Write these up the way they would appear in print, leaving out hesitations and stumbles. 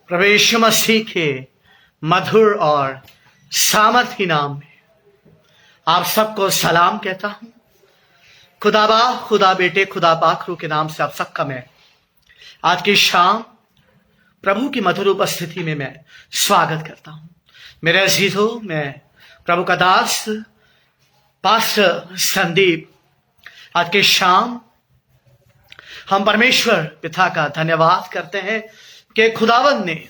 प्रभु यीशु मसीह के मधुर और सामर्थी नाम में आप सबको सलाम कहता हूं। खुदा बाप, खुदा बेटे, खुदा पाखरू के नाम से आप सबका मैं आज की शाम प्रभु की मधुर उपस्थिति में मैं स्वागत करता हूं। मेरे अजीजों, मैं प्रभु का दास पास्टर संदीप, आज की शाम हम परमेश्वर पिता का धन्यवाद करते हैं कि खुदावंद ने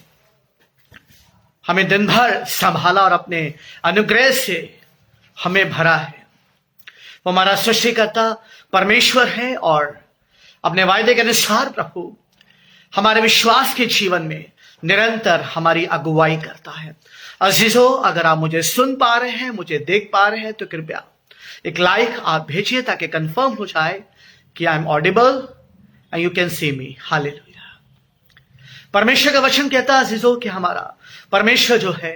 हमें दिन भर संभाला और अपने अनुग्रह से हमें भरा है। वो हमारा सृष्टिकर्ता परमेश्वर है और अपने वायदे के अनुसार प्रभु हमारे विश्वास के जीवन में निरंतर हमारी अगुवाई करता है। अजीजों, अगर आप मुझे सुन पा रहे हैं, मुझे देख पा रहे हैं, तो कृपया एक लाइक आप भेजिए ताकि कंफर्म हो जाए कि I am audible and you can see me. Hallelujah. परमेश्वर का वचन कहता है अजीजों कि हमारा परमेश्वर जो है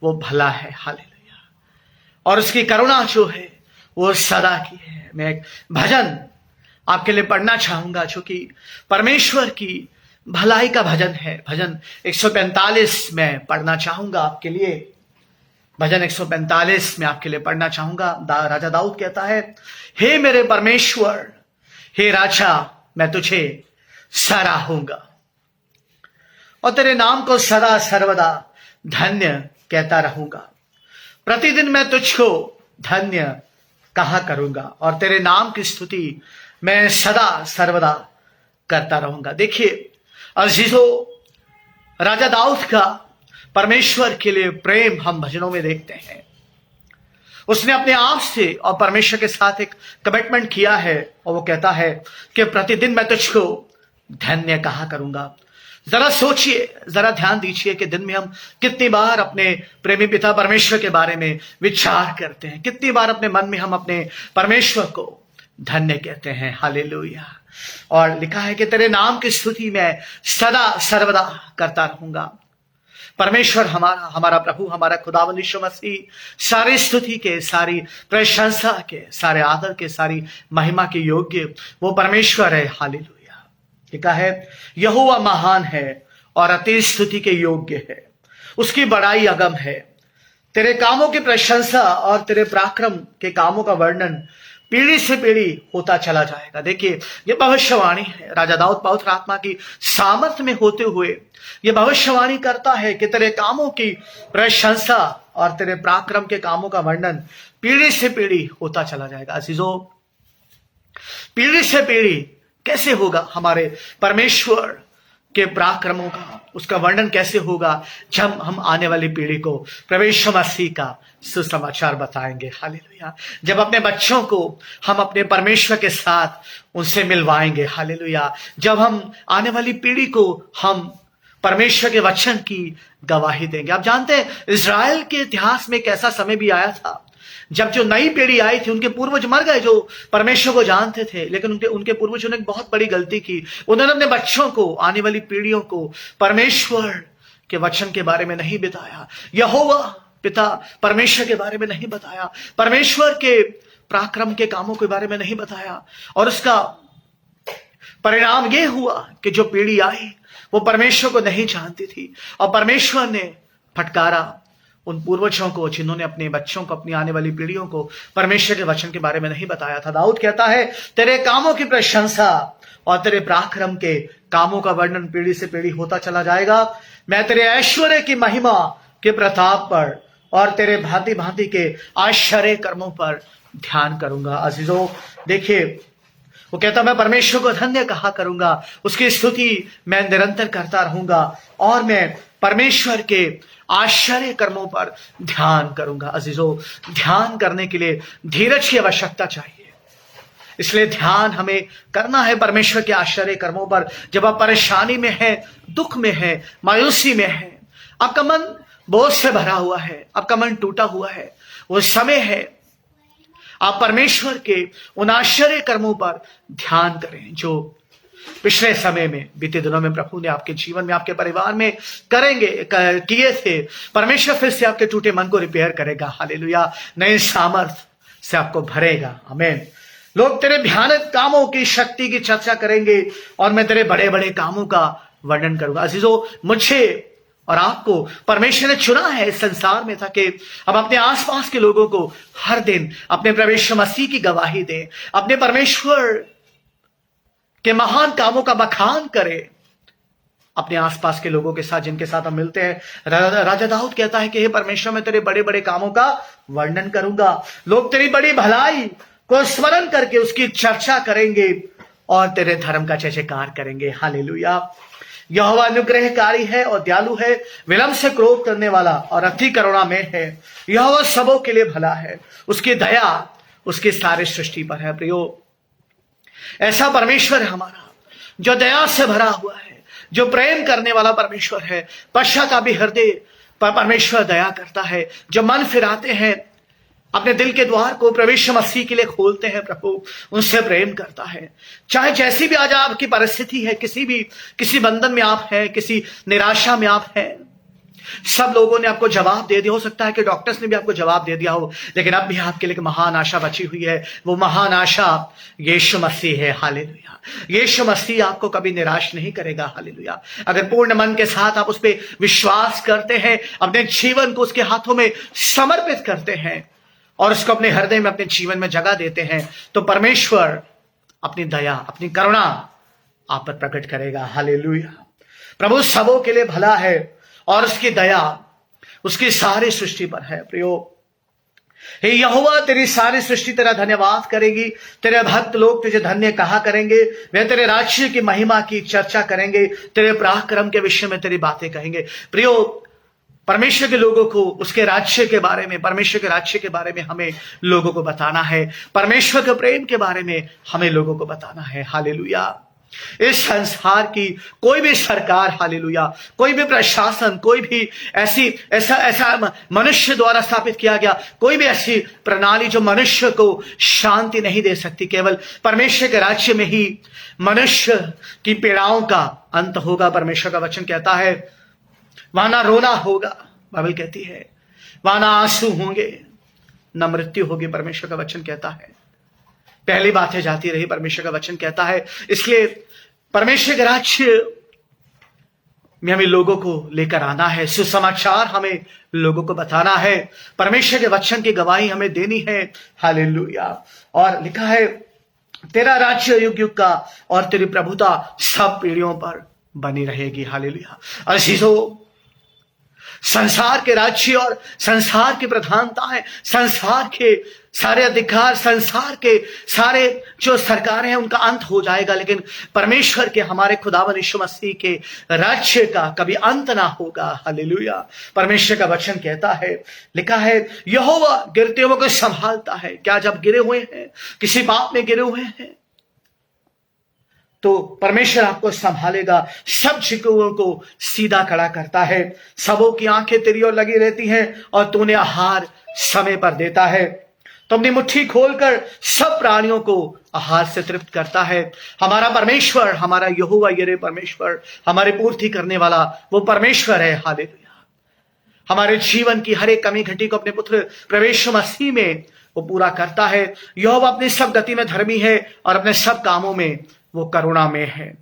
वो भला है। हालेलुया। और उसकी करुणा जो है वो सदा की है। मैं एक भजन आपके लिए पढ़ना चाहूंगा जो कि परमेश्वर की भलाई का भजन है। भजन 145 में पढ़ना चाहूंगा आपके लिए। भजन 145 में आपके लिए पढ़ना चाहूंगा। राजा दाऊद कहता है, हे मेरे परमेश्वर, हे राजा, मैं तुझे सराहूंगा और तेरे नाम को सदा सर्वदा धन्य कहता रहूंगा। प्रतिदिन मैं तुझको धन्य कहा करूंगा और तेरे नाम की स्तुति मैं सदा सर्वदा करता रहूंगा। देखिए अजीजों, राजा दाऊद का परमेश्वर के लिए प्रेम हम भजनों में देखते हैं। उसने अपने आप से और परमेश्वर के साथ एक कमिटमेंट किया है और वो कहता है कि प्रतिदिन मैं तुझको धन्य कहा करूंगा। जरा सोचिए, जरा ध्यान दीजिए कि दिन में हम कितनी बार अपने प्रेमी पिता परमेश्वर के बारे में विचार करते हैं। कितनी बार अपने मन में हम अपने परमेश्वर को धन्य कहते हैं। हालेलुया। और लिखा है कि तेरे नाम की स्तुति मैं सदा सर्वदा करता रहूंगा। परमेश्वर हमारा प्रभु, हमारा खुदावंद यीशु मसीह सारी स्तुति के, सारी प्रशंसा के, सारे आदर के, सारी महिमा के योग्य वो परमेश्वर है। हालेलुया। लिखा है, यहोवा महान है और अति स्तुति के योग्य है, उसकी बड़ाई अगम है। तेरे कामों की प्रशंसा और तेरे पराक्रम के कामों का वर्णन पीढ़ी से पीढ़ी होता चला जाएगा। देखिए ये भविष्यवाणी है। राजा दाऊद पवित्र आत्मा की सामर्थ्य में होते हुए ये भविष्यवाणी करता है कि तेरे कामों की प्रशंसा और तेरे पराक्रम के कामों का वर्णन पीढ़ी से पीढ़ी होता चला जाएगा। अजीजों, पीढ़ी से पीढ़ी कैसे होगा हमारे परमेश्वर के पराक्रमों का, उसका वर्णन कैसे होगा जब हम आने वाली पीढ़ी को प्रभु यीशु मसीह का सुसमाचार बताएंगे। हालेलुया। जब अपने बच्चों को हम अपने परमेश्वर के साथ उनसे मिलवाएंगे। हालेलुया। जब हम आने वाली पीढ़ी को हम परमेश्वर के वचन की गवाही देंगे। आप जानते हैं इज़राइल के इतिहास में एक ऐसा समय भी आया था जब जो नई पीढ़ी आई थी, उनके पूर्वज मर गए जो परमेश्वर को जानते थे, लेकिन उनके पूर्वजों ने एक बहुत बड़ी गलती की। उन्होंने अपने बच्चों को, आने वाली पीढ़ियों को परमेश्वर के वचन के बारे में नहीं बताया, यहोवा पिता परमेश्वर के बारे में नहीं बताया, परमेश्वर के पराक्रम के कामों के बारे में नहीं बताया। और उसका परिणाम यह हुआ कि जो पीढ़ी आई वो परमेश्वर को नहीं जानती थी और परमेश्वर ने फटकारा उन पूर्वजों को जिन्होंने अपने बच्चों को, अपनी आने वाली पीढ़ियों को परमेश्वर के वचन के बारे में नहीं बताया था। दाऊद कहता है, तेरे कामों की प्रशंसा और तेरे पराक्रम के कामों का वर्णन पीढ़ी से पीढ़ी होता चला जाएगा। मैं तेरे ऐश्वर्य की महिमा के प्रताप पर और तेरे भांति भांति के आश्चर्य कर्मों पर ध्यान करूंगा। अजीजों देखिए, वो कहता मैं परमेश्वर को धन्य कहा करूंगा, उसकी स्तुति मैं निरंतर करता रहूंगा और मैं परमेश्वर के आश्चर्य कर्मों पर ध्यान करूंगा। अजीजों, ध्यान करने के लिए धीरज की आवश्यकता चाहिए, इसलिए ध्यान हमें करना है परमेश्वर के आश्चर्य कर्मों पर। जब आप परेशानी में हैं, दुख में हैं, मायूसी में हैं, आपका मन बोझ से भरा हुआ है, आपका मन टूटा हुआ है, वो समय है आप परमेश्वर के उन आश्चर्य कर्मों पर ध्यान करें जो पिछले समय में, बीते दिनों में प्रभु ने आपके जीवन में, आपके परिवार में किए थे। परमेश्वर फिर से आपके टूटे मन को रिपेयर करेगा। हालेलुया। नए सामर्थ से आपको भरेगा। आमीन। लोग तेरे भयानक कामों की शक्ति की चर्चा करेंगे और मैं तेरे बड़े बड़े कामों का वर्णन करूंगा। अजीजों, मुझे और आपको परमेश्वर ने चुना है इस संसार में ताकि हम अपने आसपास के लोगों को हर दिन अपने प्रभु यीशु मसीह की गवाही दें, अपने परमेश्वर के महान कामों का बखान करें अपने आसपास के लोगों के साथ जिनके साथ हम मिलते हैं। राजा दाऊद कहता है कि हे परमेश्वर, मैं तेरे बड़े बड़े कामों का वर्णन करूंगा। लोग तेरी बड़ी भलाई को स्मरण करके उसकी चर्चा करेंगे और तेरे धर्म का जय जयकार करेंगे। हालेलुया। यहोवा अनुग्रहकारी है और दयालु है, विलंब से क्रोध करने वाला और अति करुणा में है। यहोवा सबों के लिए भला है, उसकी दया उसकी सारी सृष्टि पर है। प्रियो, ऐसा परमेश्वर है हमारा जो दया से भरा हुआ है, जो प्रेम करने वाला परमेश्वर है। पश्चातापी हृदय पर परमेश्वर दया करता है। जो मन फिराते हैं, अपने दिल के द्वार को प्रभु यीशु मसीह के लिए खोलते हैं, प्रभु उनसे प्रेम करता है। चाहे जैसी भी आज आपकी परिस्थिति है, किसी बंधन में आप हैं, किसी निराशा में आप हैं, सब लोगों ने आपको जवाब दे दिया। हो सकता है कि डॉक्टर्स ने भी आपको जवाब दे दिया हो, लेकिन अब भी आपके लिए एक महान आशा बची हुई है। वो महान आशा यीशु मसीह है। हालेलुया। यीशु मसीह आपको कभी निराश नहीं करेगा। हालेलुया। अगर पूर्ण मन के साथ आप उस पर विश्वास करते हैं, अपने जीवन को उसके हाथों में समर्पित करते हैं और उसको अपने हृदय में, अपने जीवन में जगह देते हैं, तो परमेश्वर अपनी दया, अपनी करुणा आप पर प्रकट करेगा। हालेलुया। प्रभु सबों के लिए भला है और उसकी दया उसकी सारी सृष्टि पर है। प्रियो, हे यहोवा, तेरी सारी सृष्टि तेरा धन्यवाद करेगी। तेरे भक्त लोग तुझे धन्य कहा करेंगे। वे तेरे राज्य की महिमा की चर्चा करेंगे, तेरे पराक्रम के विषय में तेरी बातें कहेंगे। प्रियो, परमेश्वर के लोगों को उसके राज्य के बारे में, परमेश्वर के राज्य के बारे में हमें लोगों को बताना है। परमेश्वर के प्रेम के बारे में हमें लोगों को बताना है। हालेलुया। इस संसार की कोई भी सरकार, हालेलुया, कोई भी प्रशासन, कोई भी ऐसा मनुष्य द्वारा स्थापित किया गया कोई भी ऐसी प्रणाली जो मनुष्य को शांति नहीं दे सकती। केवल परमेश्वर के राज्य में ही मनुष्य की पीड़ाओं का अंत होगा। परमेश्वर का वचन कहता है वहां ना रोना होगा, बाइबल कहती है वहां ना आंसू होंगे, न मृत्यु होगी। परमेश्वर का वचन कहता है पहली बातें जाती रही, परमेश्वर का वचन कहता है। इसलिए परमेश्वर के राज्य में हमें लोगों को लेकर आना है, सुसमाचार हमें लोगों को बताना है, परमेश्वर के वचन की गवाही हमें देनी है। हालेलुया। और लिखा है तेरा राज्य युग युग का और तेरी प्रभुता सब पीढ़ियों पर बनी रहेगी। हालेलुया। अजीजों, संसार के राज्य और संसार की प्रधानताएं, संसार के सारे अधिकार, संसार के सारे जो सरकारें हैं, उनका अंत हो जाएगा, लेकिन परमेश्वर के, हमारे खुदावंद यीशु मसीह के राज्य का कभी अंत ना होगा। हालेलुया। परमेश्वर का वचन कहता है, लिखा है यहोवा गिरते हुए को संभालता है। क्या जब गिरे हुए हैं, किसी पाप में गिरे हुए हैं, तो परमेश्वर आपको संभालेगा। सब झुके को सीधा खड़ा करता है। सबों की आंखें तेरी ओर लगी रहती हैं और तूने आहार समय पर देता है। तो अपनी मुट्ठी खोलकर सब प्राणियों को आहार से तृप्त करता है। हमारा परमेश्वर, हमारा यहोवा यिरे परमेश्वर, हमारे पूर्ति करने वाला वो परमेश्वर है। हालेलुया। हमारे जीवन की हर एक कमी घटी को अपने पुत्र प्रभु यीशु मसीह में वो पूरा करता है। यहोवा अपनी सब गति में धर्मी है और अपने सब कामों में वो करुणा में है।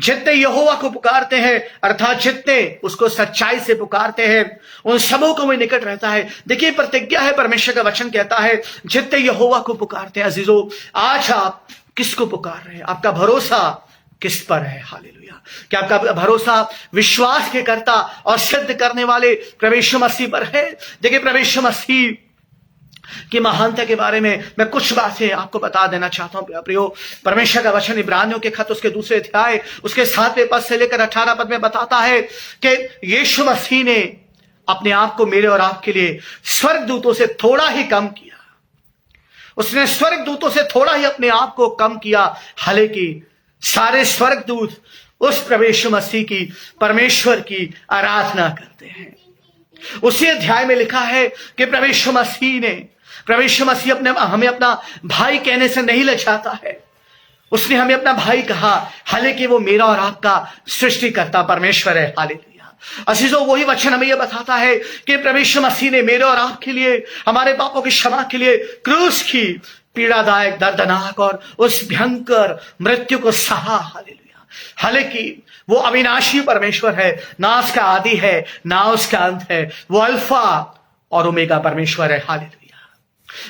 जितने यहोवा को पुकारते हैं, अर्थात जितने उसको सच्चाई से पुकारते हैं, उन सबों को वो निकट रहता है। देखिए, प्रतिज्ञा है, परमेश्वर का वचन कहता है जितने यहोवा को पुकारते हैं। अजीजों, आज आप किसको पुकार रहे हैं? आपका भरोसा किस पर है? हालेलुया। क्या आपका भरोसा विश्वास के कर्ता और सिद्ध करने वाले प्रभु यीशु मसीह पर है? देखिए, प्रभु यीशु मसीह की महानता के बारे में मैं कुछ बातें आपको बता देना चाहता हूं। प्रियो, परमेश्वर का वचन इब्रानियों के खत उसके 2 अध्याय उसके 7वें पद से लेकर 18 पद में बताता है कि यीशु मसीह ने अपने आप को मेरे और आपके लिए स्वर्गदूतों से थोड़ा ही कम किया। उसने स्वर्गदूतों से थोड़ा ही अपने आप को कम किया। हालांकि सारे स्वर्गदूत उस प्रभु यीशु मसीह की, परमेश्वर की आराधना करते हैं। उसी अध्याय में लिखा है कि प्रभु यीशु मसीह हमें अपना भाई कहने से नहीं लजाता है। उसने हमें अपना भाई कहा, हालांकि वो मेरा और आपका सृष्टिकर्ता परमेश्वर है। हालेलुया। अजीजों, वही वचन हमें यह बताता है कि प्रभु यीशु मसीह ने मेरे और आपके लिए, हमारे पापों की क्षमा के लिए क्रूस की पीड़ादायक, दर्दनाक और उस भयंकर मृत्यु को सहा। हालेलुया। हालांकि वो अविनाशी परमेश्वर है, ना उसका आदि है ना उसका अंत है। वो अल्फा और ओमेगा परमेश्वर है। हालेलुया।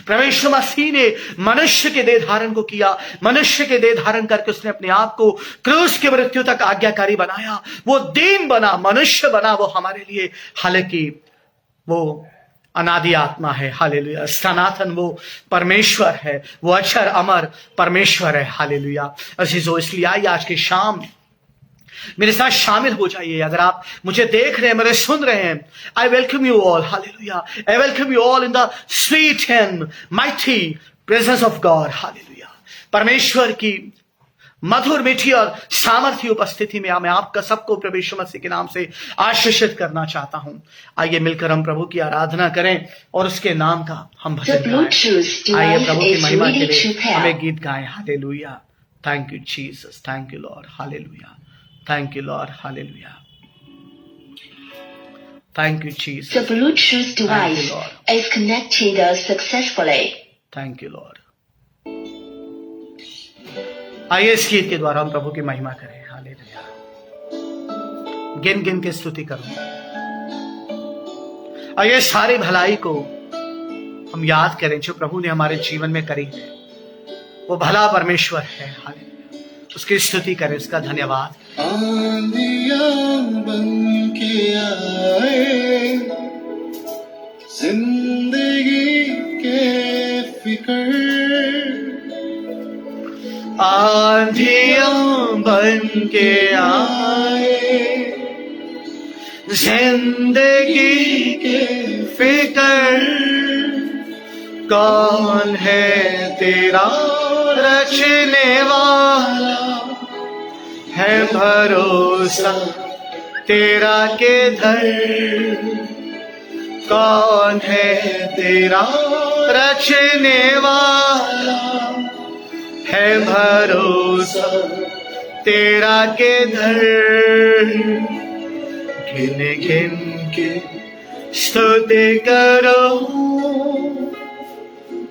परमेश्वर मसीह ने मनुष्य के देह धारण को किया, मनुष्य के देह धारण करके उसने अपने आप को क्रूस के मृत्यु तक आज्ञाकारी बनाया। वो दीन बना, मनुष्य बना, वो हमारे लिए। हालांकि वो अनादि आत्मा है। हालेलुया। सनातन वो परमेश्वर है, वो अक्षर अमर परमेश्वर है। हालेलुया। अजीजों, इसलिए आइए आज की शाम मेरे साथ शामिल हो जाइए। अगर आप मुझे देख रहे हैं, मेरे सुन रहे हैं, I welcome you all. Hallelujah. I welcome you all in the sweet and mighty presence of God. Hallelujah. परमेश्वर की मधुर, मीठी और सामर्थ्य उपस्थिति में मैं आपका सबको प्रभु यीशु मसीह के नाम से आशीषित करना चाहता हूं। आइए मिलकर हम प्रभु की आराधना करें और उसके नाम का हम भजन गाएं। आइए प्रभु की महिमा के लिए हमें गीत गाएं। Hallelujah. Thank you Jesus, thank you Lord. Hallelujah. Thank you, Lord. Hallelujah. Thank you, Jesus. The Bluetooth device is connected successfully. Thank you, Lord. आइए इस गीत के द्वारा हम प्रभु की महिमा करें। हालेलुया। गिन गिन के स्तुति करूं। आइए सारी भलाई को हम याद करें जो प्रभु ने हमारे जीवन में करी है। वो भला परमेश्वर है। हालेलुया। उसकी स्तुति करें, उसका धन्यवाद। आंधियां बन के आए जिंदगी के फिकर, आंधियां बन के आए जिंदगी के फिकर, कौन है तेरा रचने वाला, है भरोसा तेरा किधर, कौन है तेरा रचने वाला, है भरोसा तेरा किधर। गिन गिन के स्तुति करो,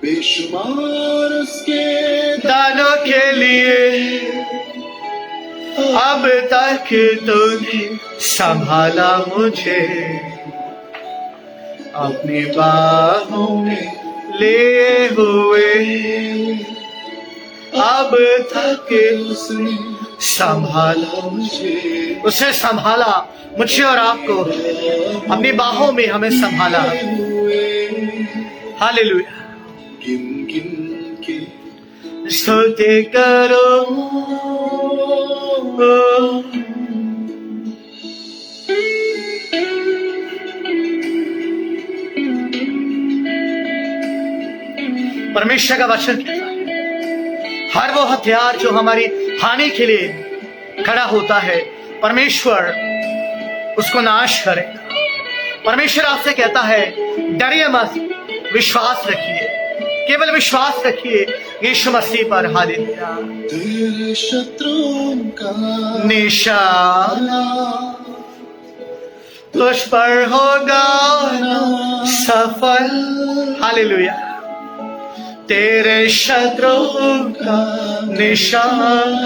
बेशुमार उसके दानों के लिए। अब तक तूने संभाला मुझे, अपनी बाहों में लिए हुए। अब तक उसने संभाला मुझे, उसे संभाला मुझे और आपको, अपनी बाहों में हमें संभाला। हालेलुया। गिन गिन के स्तुति करो। परमेश्वर का वचन कहता है, हर वो हथियार जो हमारी हानि के लिए खड़ा होता है, परमेश्वर उसको नाश करेगा। परमेश्वर आपसे कहता है, डरिए मत, विश्वास रखिए, केवल विश्वास रखिए यीशु मसीह पर। हालेलुया। तेरे शत्रुओं का निशाना तुझ पर होगा सफल। हालेलुया। तेरे शत्रुओं का निशाना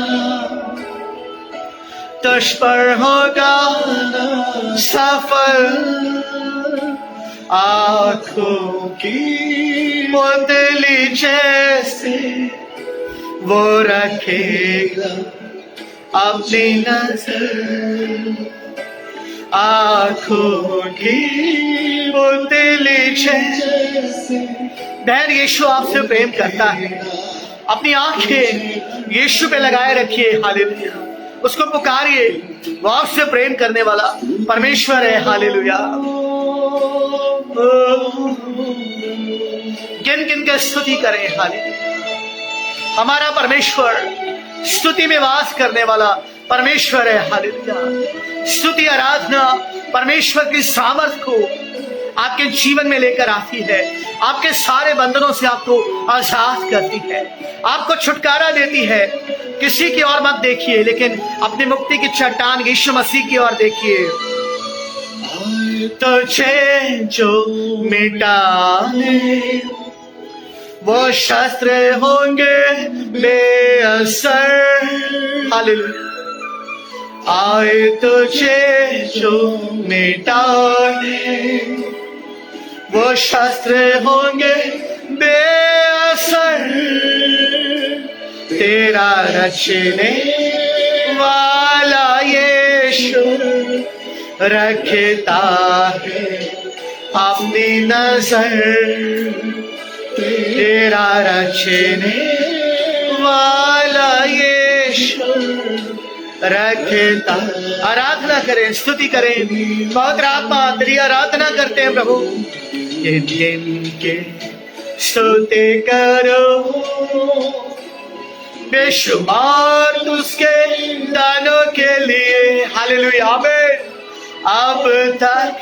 तुझ पर होगा सफल। आंखों की पुतली जैसे वो रखेगा अपनी नजर, आंखों की पुतली जैसे। बहन, यीशु आपसे प्रेम करता है। अपनी आंखें यीशु पे लगाए रखिए। हालेलुया। उसको पुकारिए, वो आपसे प्रेम करने वाला परमेश्वर है। हालेलुया। गिन गिन के स्तुति करें। हालेलुया। हमारा परमेश्वर स्तुति में वास करने वाला परमेश्वर है। हालेलुया। स्तुति आराधना परमेश्वर की सामर्थ को आपके जीवन में लेकर आती है, आपके सारे बंधनों से आपको आजाद करती है, आपको छुटकारा देती है। किसी की ओर मत देखिए, लेकिन अपनी मुक्ति की चट्टान यीशु मसीह की ओर देखिए। तुझे जो मिटाने वो शस्त्र होंगे बेअसर। हालेलुया। आए तुझे जो मिटाने, वो शस्त्र होंगे बेअसर, तेरा रचने वाला यीशु रखता है अपनी नजर, तेरा रचने वाला यीशु रखता। आराधना करें, स्तुति करें, पवित्र आत्मा तेरी आराधना करते हैं प्रभु। ये दिन के स्तुति करो, बेशुमार उसके दानों के लिए। हालेलुया, आमीन। अब तक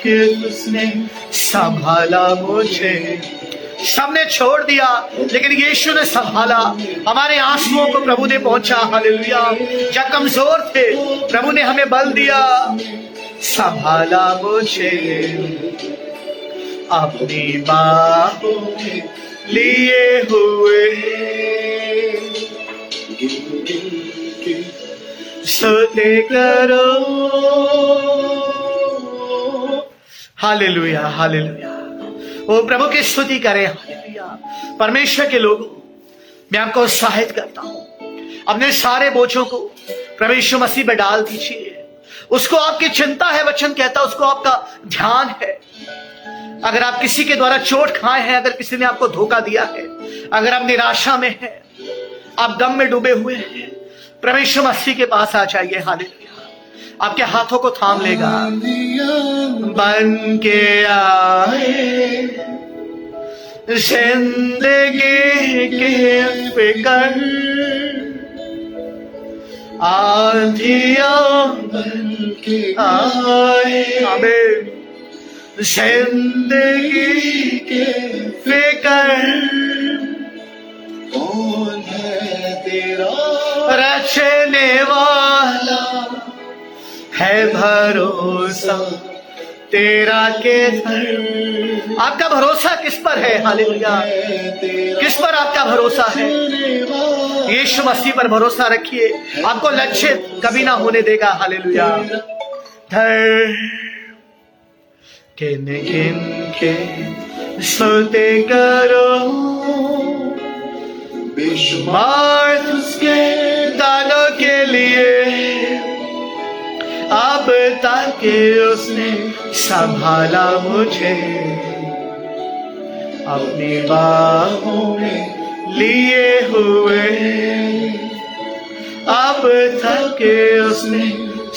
उसने संभाला मुझे, सबने छोड़ दिया लेकिन यीशु ने संभाला। हमारे आंसुओं को प्रभु ने पहुंचा। हालेलुया, जब कमजोर थे प्रभु ने हमें बल दिया, संभाला मुझे अपनी बाहों में लिए हुए। स्तुति करो। Hallelujah, hallelujah. वो प्रभु की स्तुति करें। हालेलुया। परमेश्वर के लोगों, मैं आपको उत्साहित करता हूं, अपने सारे बोझों को प्रभु यीशु मसीह में डाल दीजिए। उसको आपकी चिंता है, वचन कहता है, उसको आपका ध्यान है। अगर आप किसी के द्वारा चोट खाए हैं, अगर किसी ने आपको धोखा दिया है, अगर आप निराशा में हैं, आप गम में डूबे हुए हैं, प्रभु यीशु मसीह के पास आ जाइए। हालेलुया, आपके हाथों को थाम लेगा। बन के आए जिंदगी के फिकर, आंधियां बन के आए, आमीन। जिंदगी के फिकर, कौन है तेरा रचने वाला, है भरोसा तेरा के धर। आपका भरोसा किस पर है? हालेलुया, किस पर आपका भरोसा है? यीशु मसीह पर भरोसा रखिए, आपको लज्जित कभी ना होने देगा। हालेलुया। धर किन किन के स्तुति करो, बेशुमार उसके दानों के लिए। अब तक उसने संभाला मुझे, अपनी बाहों में लिए हुए। अब तक उसने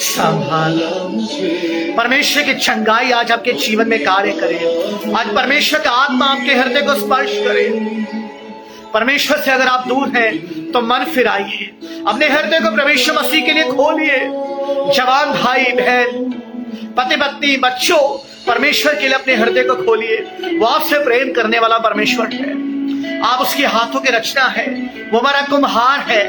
संभाला मुझे। परमेश्वर की चंगाई आज आपके जीवन में कार्य करे। आज परमेश्वर का आत्मा आपके हृदय को स्पर्श करे। परमेश्वर से अगर आप दूर हैं तो मन फिराइए, अपने हृदय को परमेश्वर मसीह के लिए खोलिए। जवान भाई बहन, पति पत्नी, बच्चों, परमेश्वर के लिए अपने हृदय को खोलिए। वो आपसे प्रेम करने वाला परमेश्वर है। आप उसके हाथों की रचना है, वो हमारा कुम्हार है,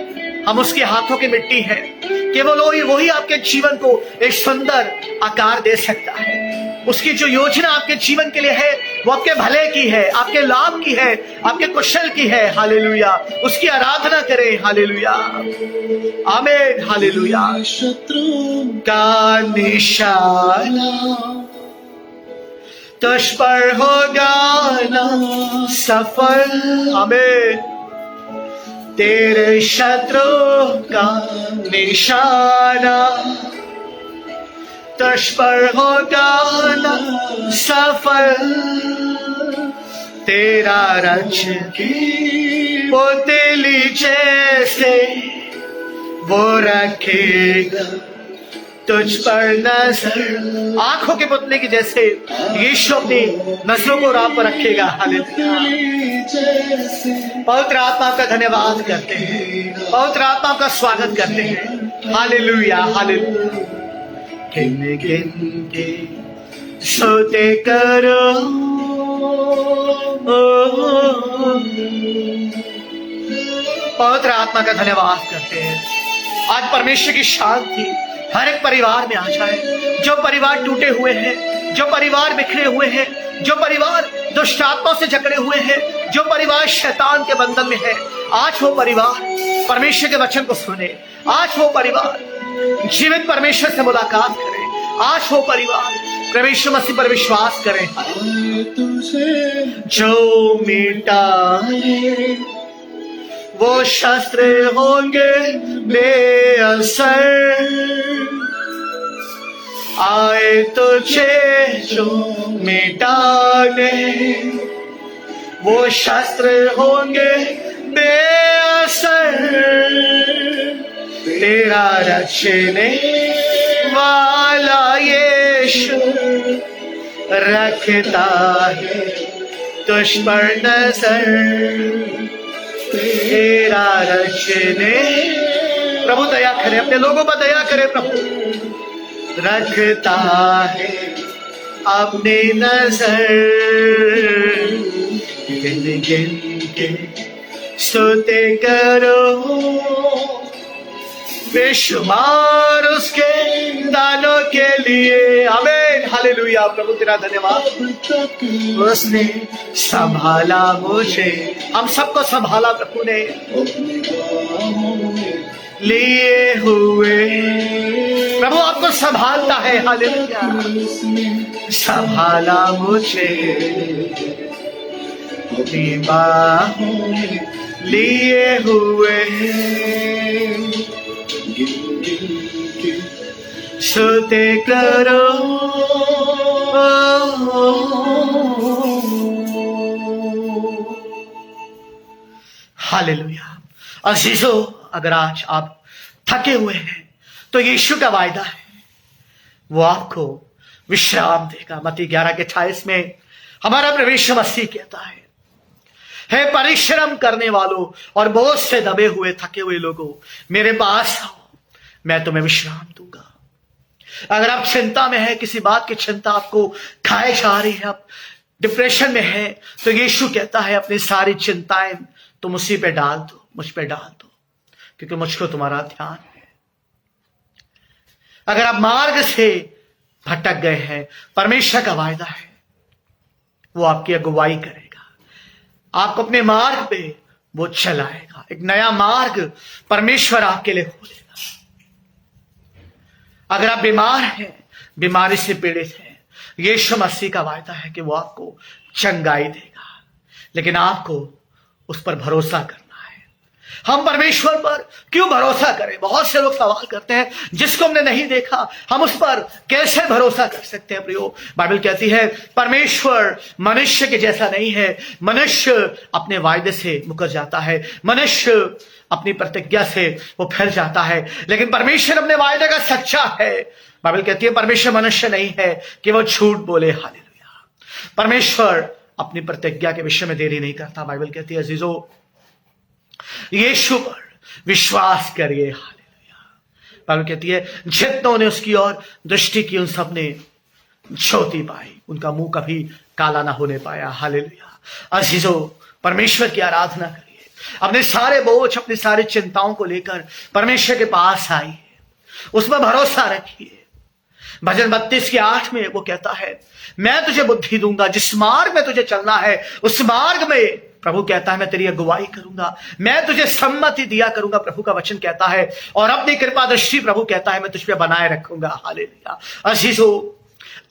हम उसके हाथों की मिट्टी है। केवल वही आपके जीवन को एक सुंदर आकार दे सकता है। उसकी जो योजना आपके जीवन के लिए है वो आपके भले की है, आपके लाभ की है, आपके कुशल की है। हालेलुया, उसकी आराधना करें। हालेलुया, आमीन। हालेलुया। शत्रु का निशाना तुझ पर होगा ना सफल, आमीन। तेरे शत्रु का निशाना तुझ पर होगा ना सफल, तेरा रच की पुतली जैसे वो रखेगा तुझ पर नजर। आंखों के पुतले की जैसे यीशु अपनी नजरों को आप पर रखेगा। हालेलुया। पवित्र आत्मा का धन्यवाद करते हैं, पवित्र आत्मा का स्वागत करते हैं। Hallelujah, hallelujah. किन किन के सोते करो, पवित्र आत्मा का धन्यवाद करते हैं। आज परमेश्वर की शांति हर एक परिवार में आ जाए। जो परिवार टूटे हुए हैं, जो परिवार बिखरे हुए हैं, जो परिवार दुष्ट आत्मा से जकड़े हुए हैं, जो परिवार शैतान के बंधन में है, आज वो परिवार परमेश्वर के वचन को सुने। आज वो परिवार जीवित परमेश्वर से मुलाकात करें। आज हो परिवार प्रभु यीशु मसीह पर विश्वास करें। आए तुझे जो मिटा है वो शस्त्र होंगे बेअसर, आए तुझे जो मिटाने वो शस्त्र होंगे बेअसर, तेरा रचने वाला यीशु रखता है तुझ पर नजर, तेरा रचने। प्रभु दया करे, अपने लोगों पर दया करे। प्रभु रखता है अपनी नजर, गिन गिन के स्तुति करो, बेशुमार उसके दानों के लिए। आमीन, हालेलुया। प्रभु तेरा धन्यवाद, उसने संभाला मुझे, हम सबको संभाला प्रभु ने लिए हुए। प्रभु आपको संभालता है, हालेलुया। संभाला मुझे अपनी बाहों में लिए हुए, स्तुति करो। हालेलुया। अजीजों, अगर आज आप थके हुए हैं तो यीशु का वायदा है वो आपको विश्राम देगा। मत्ती 11:28 में हमारा प्रभु यीशु मसीह कहता है, हे परिश्रम करने वालों और बोझ से दबे हुए थके हुए लोगों, मेरे पास आओ, मैं तुम्हें विश्राम दूंगा। अगर आप चिंता में है, किसी बात की चिंता आपको खाए जा रही है, आप डिप्रेशन में है, तो यीशु कहता है अपनी सारी चिंताएं तुम उसी पे डाल दो, मुझ पे डाल दो, क्योंकि मुझको तुम्हारा ध्यान है। अगर आप मार्ग से भटक गए हैं, परमेश्वर का वायदा है वो आपकी अगुवाई करेगा, आपको अपने मार्ग पे वो चलाएगा। एक नया मार्ग परमेश्वर आपके लिए खोलेगा। अगर आप बीमार हैं, बीमारी से पीड़ित हैं, यीशु मसीह का वायदा है कि वो आपको चंगाई देगा, लेकिन आपको उस पर भरोसा करना है। हम परमेश्वर पर क्यों भरोसा करें? बहुत से लोग सवाल करते हैं, जिसको हमने नहीं देखा हम उस पर कैसे भरोसा कर सकते हैं? प्रियो, बाइबल कहती है परमेश्वर मनुष्य के जैसा नहीं है। मनुष्य अपने वायदे से मुकर जाता है, मनुष्य अपनी प्रतिज्ञा से वो फिर जाता है, लेकिन परमेश्वर अपने वायदे का सच्चा है। बाइबल कहती है परमेश्वर मनुष्य नहीं है कि वो झूठ बोले। हालेलुया। परमेश्वर अपनी प्रतिज्ञा के विषय में देरी नहीं करता। बाइबल कहती है अजीजों, यीशु पर विश्वास करिए। हालेलुया। बाइबल कहती है जितनों ने उसकी ओर दृष्टि की उन सब ने ज्योति पाई, उनका मुंह कभी काला ना होने पाया। हालेलुया। अजीजों, परमेश्वर की आराधना करिए, अपने सारे बोझ, अपनी सारी चिंताओं को लेकर परमेश्वर के पास आइए, उसमें भरोसा रखिए। भजन 32:8 में वो कहता है मैं तुझे बुद्धि दूंगा, जिस मार्ग में तुझे चलना है उस मार्ग में प्रभु कहता है मैं तेरी अगुवाई करूंगा, मैं तुझे सम्मति दिया करूंगा। प्रभु का वचन कहता है, और अपनी कृपा दृष्टि प्रभु कहता है मैं तुझ पे बनाए रखूंगा। हालेलुया। अजीजों,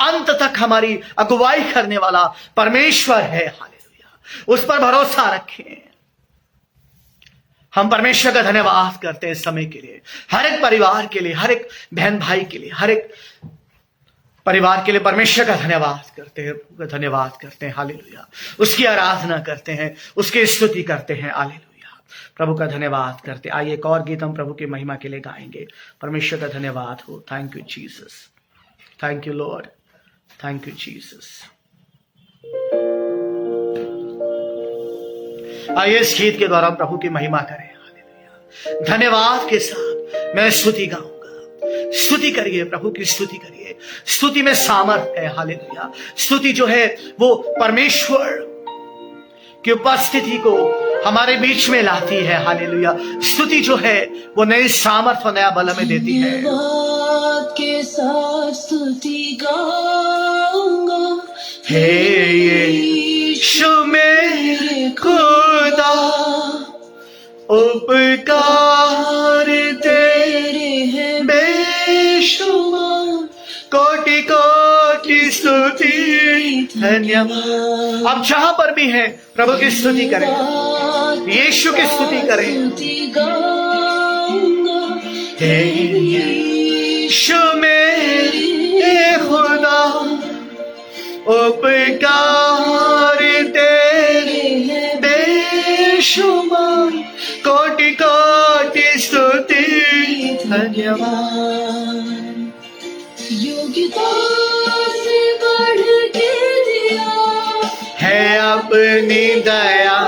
अंत तक हमारी अगुवाई करने वाला परमेश्वर है। हालेलुया। उस पर भरोसा रखें। हम परमेश्वर का धन्यवाद करते हैं इस समय के लिए, हर एक परिवार के लिए, हर एक बहन भाई के लिए, हर एक परिवार के लिए परमेश्वर का धन्यवाद करते हैं, धन्यवाद करते हैं। हालेलुया। उसकी आराधना करते हैं, उसकी स्तुति करते हैं। हालेलुया। प्रभु का धन्यवाद करते। आइए एक और गीत हम प्रभु की महिमा के लिए गाएंगे। परमेश्वर का धन्यवाद हो। Thank you Jesus, thank you Lord, thank you Jesus. आइए इस गीत के द्वारा प्रभु की महिमा करें। हालेलुया। धन्यवाद के साथ मैं स्तुति गाऊंगा। स्तुति करिए, प्रभु की स्तुति करिए। स्तुति में सामर्थ है। हालेलुया। स्तुति जो है वो परमेश्वर की उपस्थिति को हमारे बीच में लाती है। हालेलुया। स्तुति जो है वो नई सामर्थ और नया बल हमें देती है। धन्यवाद के साथ स्तुति गाऊंगा, हे यीशु मेरे खुदा, उपकार तेरे हैं स्तुति धन्यवाद। आप जहां पर भी हैं प्रभु की स्तुति करें, यीशु की स्तुति करें। हे यीशु मेरे खुदा, उपकार तेरे बेशुमार, कोटि कोटि स्तुति धन्यवाद। योग्यता से बढ़ के दिया है अपनी दया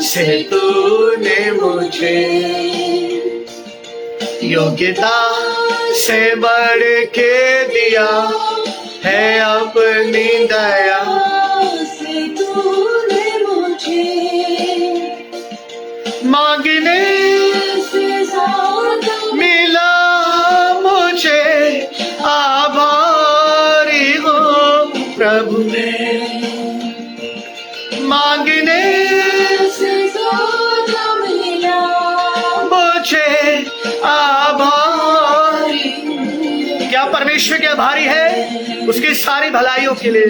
से तूने मुझे, योग्यता से बढ़ के दिया है अपनी दया से तूने मुझे, मांगने से ज्यादा मिला मुझे, आभारी हो प्रभु मैं, मांगने से ज्यादा मिला मुझे आभारी। क्या परमेश्वर के आभारी है उसकी सारी भलाइयों के लिए?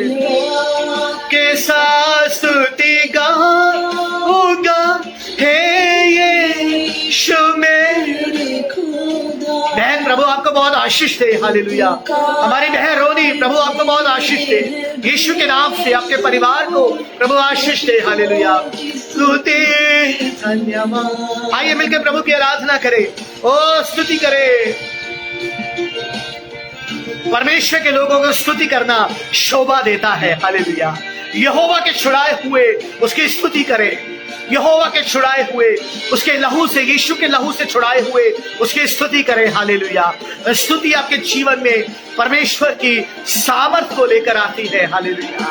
के साथ स्तुति गाऊंगा हे यीशु मेरे खुदा। बहन, प्रभु आपको बहुत आशीष दे। हालेलुया। हमारी बहन रोनी, प्रभु आपको बहुत आशीष दे। यीशु के नाम से आपके परिवार को प्रभु आशीष दे। हालेलुया। स्तुति धन्यवाद। आइए मिलकर प्रभु की आराधना करें। ओ स्तुति करें। परमेश्वर के लोगों को स्तुति करना शोभा देता है। हालेलुया। यहोवा के छुड़ाए हुए उसकी स्तुति करें। यहोवा के छुड़ाए हुए, उसके लहू से, यीशु के लहू से छुड़ाए हुए उसकी स्तुति करें। हालेलुया। स्तुति आपके जीवन में परमेश्वर की सामर्थ को लेकर आती है। हालेलुया।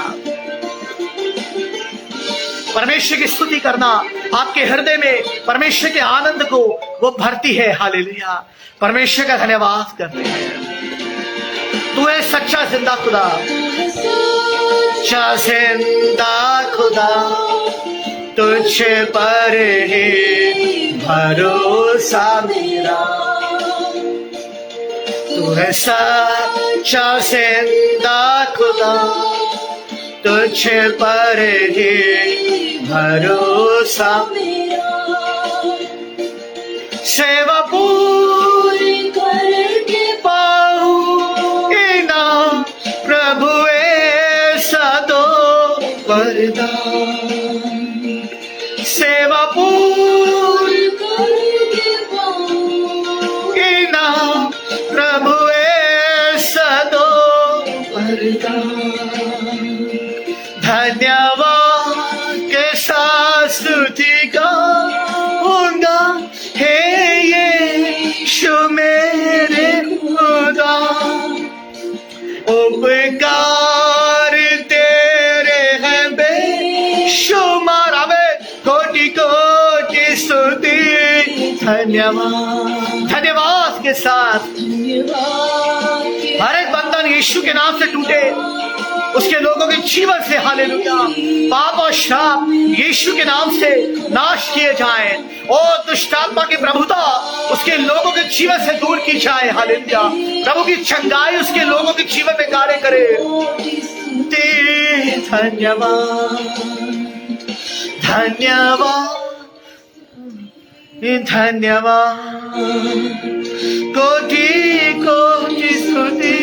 परमेश्वर की स्तुति करना आपके हृदय में परमेश्वर के आनंद को वो भरती है। हालेलुया। परमेश्वर का धन्यवाद करते हैं। तू है सच्चा जिंदा खुदा, सच्चा जिंदा खुदा, तुझ पर ही भरोसा मेरा। तू है सच्चा जिंदा खुदा, तुझ पर ही भरोसा मेरा। सेवा पूरी करके पाऊं इनाम प्रभु ऐसा दो वरदान। सेवा पूरी करके पाऊं इनाम प्रभु ऐसा दो वरदान। धन्यवाद के साथ स्तुति गाऊंगा हे यीशु मेरे खुदा, उपकार तेरे हैं बेशुमार। कोटि कोटि स्तुति धन्यवाद। धन्यवाद के साथ हर एक बंधन यीशु के नाम से टूटे उसके लोगों के जीवन से। हालेलुया। पाप और श्राप यीशु के नाम से नाश किए जाएं। और दुष्टात्मा की प्रभुता उसके लोगों के जीवन से दूर की जाए। हालेलुया। प्रभु की चंगाई उसके लोगों के जीवन में कार्य करे। धन्यवाद धन्यवाद धन्यवाद। कोटि कोटि स्तुति